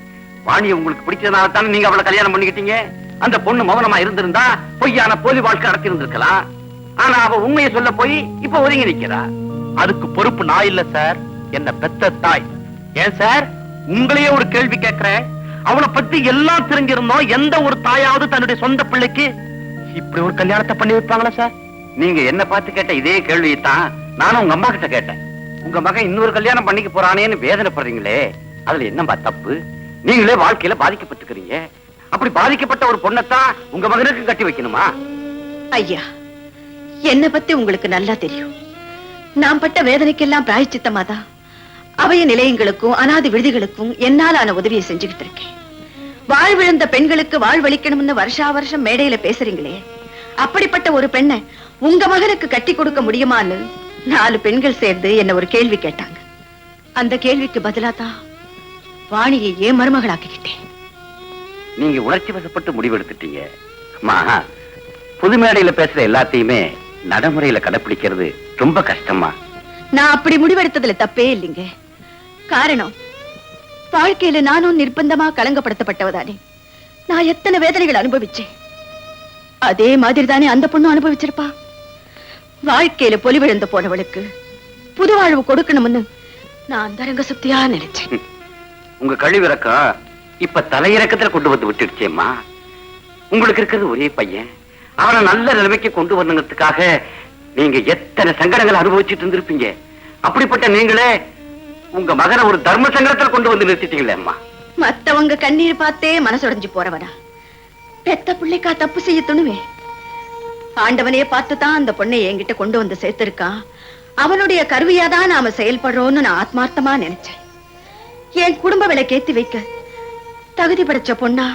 S7: வாணியை உங்களுக்கு பிடிச்சதுனால தானே நீங்க அவளை கல்யாணம் பண்ணிக்கிட்டீங்க. அந்த பொண்ணு மௌனமா இருந்திருந்தா பொய்யான போலி வாழ்க்கை நடத்தி இருந்திருக்கலாம். ஆனா அவ உண்மையை சொல்ல போய் இப்ப ஒதுங்கி நிக்கிறா. அதுக்கு பொறுப்பு நான் இல்ல சார், என்ன பெத்த தாய். ஏன் சார், உங்களையே ஒரு கேள்வி கேட்கிறேன். அவளை பத்தி எல்லாம் தெரிஞ்சிருந்தோம், எந்த ஒரு தாயாவது தன்னுடைய சொந்த பிள்ளைக்கு இப்படி ஒரு கல்யாணத்தை பண்ணி வைப்பாங்களா சார்? நீங்க என்ன பார்த்து கேட்ட இதே கேள்வியைத்தான் நானும் உங்க அம்மா கிட்ட கேட்டேன். உங்க மகன் இன்னொரு கல்யாணம் பண்ணிக்க போறானேன்னு வேதனைப்படுறீங்களே, அதுல என்னம்பா தப்பு? நீங்களே வாழ்க்கையில பாதிக்கப்பட்டுக்கிறீங்க. அப்படி பாதிக்கப்பட்ட ஒரு பொண்ணத்தான் உங்க மகனுக்கு கட்டி வைக்கணுமா?
S2: ஐயா, என்ன பத்தி உங்களுக்கு நல்லா தெரியும். நான் பட்ட வேதனைக்கெல்லாம் பிராயச்சித்தமாதான் அபய நிலையங்களுக்கும் அனாதை விடுதிகளுக்கும் என்னாலான உதவியை செஞ்சுக்கிட்டு இருக்கேன். வாழ்விழந்த பெண்களுக்கு வாழ்வளிக்கணும்னு வருஷா வருஷம் மேடையில பேசுறீங்களே, அப்படிப்பட்ட ஒரு பெண்ணை உங்க மகனுக்கு கட்டி கொடுக்க முடியுமான்னு 4 பெண்கள் சேர்ந்து என்ன ஒரு கேள்வி கேட்டாங்க. அந்த கேள்விக்கு பதிலா தான் வாணியை ஏன் மருமகளாக்கிக்கிட்டேன்.
S7: நீங்க உணர்ச்சி வசப்பட்டு முடிவெடுத்துட்டீங்க. அம்மா, புது மேடையில பேசுற எல்லாத்தையுமே நடைமுறையில கடைபிடிக்கிறது ரொம்ப கஷ்டமா.
S2: நான் அப்படி முடிவெடுத்ததுல தப்பே இல்லைங்க. காரணம், வாழ்க்கையில நானும் நிர்பந்தமா களங்கப்படுத்தப்பட்டவதானே. நான் எத்தனை வேதனைகள் அனுபவிச்சேன், அதே மாதிரி தானே அந்த பொண்ணு அனுபவிச்சிருப்பா. வாழ்க்கையில பொலிவிழந்து போனவளுக்கு புது வாழ்வு கொடுக்கணும்னு நான் அந்தரங்க சக்தியா நினைச்சேன்.
S7: உங்க கழிவிறக்கம் இப்ப தலையிறக்கத்துல கொண்டு வந்து விட்டுடுச்சேம்மா. உங்களுக்கு இருக்கிறது ஒரே பையன், அவனை நல்ல நிலைமைக்கு கொண்டு வரணுங்கிறதுக்காக நீங்க எத்தனை சங்கடங்களை அனுபவிச்சுட்டு இருந்திருப்பீங்க. அப்படிப்பட்ட நீங்களே உங்க மகனை ஒரு தர்ம சங்கடத்துல கொண்டு வந்து நிறுத்திட்டீங்களே அம்மா.
S2: மத்தவங்க கண்ணீர் பார்த்தே மனசுடைஞ்சு போறவனா பெத்த பிள்ளைக்கா தப்பு செய்ய துணுவே? ஆண்டவனையே பார்த்துதான் அந்த பொண்ணை என்கிட்ட கொண்டு வந்து சேர்த்திருக்கான். அவனுடைய கருவியாதான் நாம செயல்படுறோம்னு நான் ஆத்மார்த்தமா நினைச்சேன். என் குடும்ப விலைக்கு வைக்க தகுதி படைச்ச பொண்ணா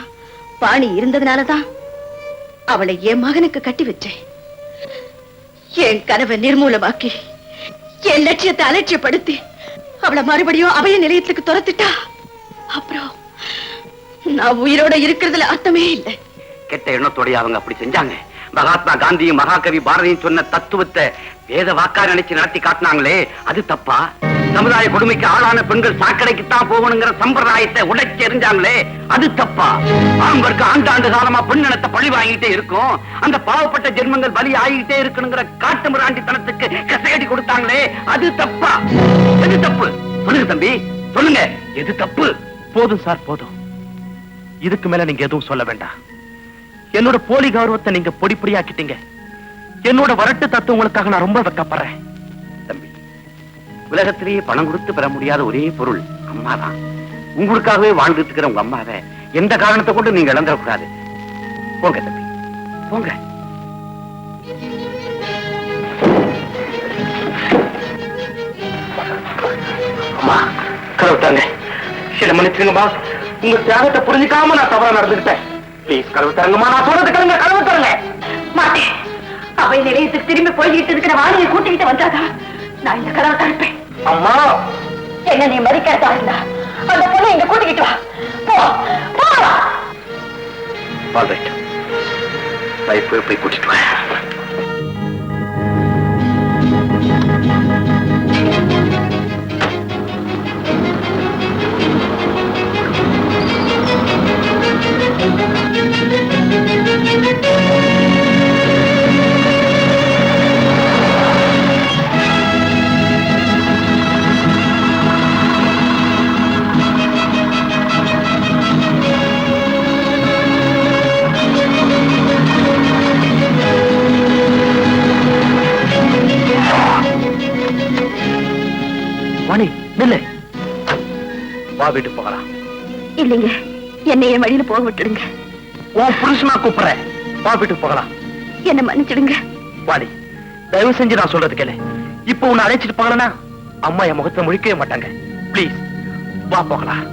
S2: பாணி இருந்ததுனாலதான் அவளை என் மகனுக்கு கட்டி வச்சேன். என் கனவை நிர்மூலமாக்கி என் லட்சியத்தை அலட்சியப்படுத்தி அவளை மறுபடியும் அபய நிலையத்துக்கு துரத்துட்டா அப்புறம் நான் உயிரோட இருக்கிறதுல அர்த்தமே இல்லை.
S7: கெட்ட எண்ணத்தோடைய அவங்க அப்படி செஞ்சாங்க. மகாத்மா காந்தியும் மகாகவி பாரதியும் சொன்ன தத்துவத்தை வேத வாக்கா நினைச்சு நடத்தி காட்டினாங்களே, அது தப்பா? சமுதாய கொடுமைக்கு ஆளான பெண்கள் சாக்கடைக்குத்தான் போகணுங்கிற சம்பிரதாயத்தை உடைச்சு எறிஞ்சாங்களே, அது தப்பா? அவங்களுக்கு ஆண்டாண்டு காலமா பெண்ணினத்தை பழி வாங்கிட்டே இருக்கும், அந்த பாவப்பட்ட ஜென்மங்கள் பலி ஆகிட்டே இருக்கணுங்கிற காட்டு மிராண்டித்தனத்துக்கு கசையடி கொடுத்தாங்களே, அது தப்பா? எது தப்பு? சொல்லுங்க தம்பி, சொல்லுங்க, எது தப்பு?
S6: போதும் சார், போதும். இதுக்கு மேல நீங்க எதுவும் சொல்ல வேண்டாம். என்னோட போலி கௌரவத்தை நீங்க பொடி பொடியாக்கிட்டீங்க. என்னோட வரட்டு தத்துவங்களுக்காக நான் ரொம்ப வெக்கப்படுறேன்.
S7: தம்பி, உலகத்திலேயே பணம் கொடுத்து பெற முடியாத ஒரே பொருள் அம்மாதான். உங்களுக்காகவே வாழ்ந்துட்டு இருக்கிற உங்க அம்மாவை எந்த காரணத்தை கொண்டு நீங்க இழந்துடக்கூடாது. போங்க தம்பி, போங்க.
S6: அம்மா, கருவிட்டாங்க. சில மன்னிச்சிருங்கம்மா, உங்க தியாகத்தை புரிஞ்சுக்காம நான் தவறா நடந்துக்கிட்டேன். ப்ளீஸ் கதவு தரங்கம்மா, நான் சொல்றது கேளுங்க, கதவு தரங்க.
S2: மாட்டேன். அவை நிலையத்துக்கு திரும்பி போய்கிட்டு இருக்கிற வாணியை கூட்டிக்கிட்டு வந்தாதான் நான் இந்த கதவை தடுப்பேன்.
S6: அம்மா,
S2: என்ன நீ மதிக்கிறதா இருந்தா அந்த பொண்ணை இங்க கூட்டிக்கிட்டு வா. போ, போ.
S7: ஆல்ரைட், நான் இப்போ போய் கூட்டிட்டு வரேன்.
S6: வாணி, நில்லு. வா, வீட்டுக்கு போகலாம்.
S2: இல்லைங்க, என்னை என் வழியில போக விட்டுடுங்க.
S6: உன் புருஷனா கூப்பிடுறேன். வா, வீட்டுக்கு போகலாம்.
S2: என்ன மன்னிச்சிடுங்க.
S6: வாணி, தயவு செஞ்சு நான் சொல்றது கேளு. இப்போ உன்னை அழைச்சிட்டு போகலனா அம்மா என் முகத்தை முழிக்கவே மாட்டாங்க. ப்ளீஸ் வா, போகலாம்.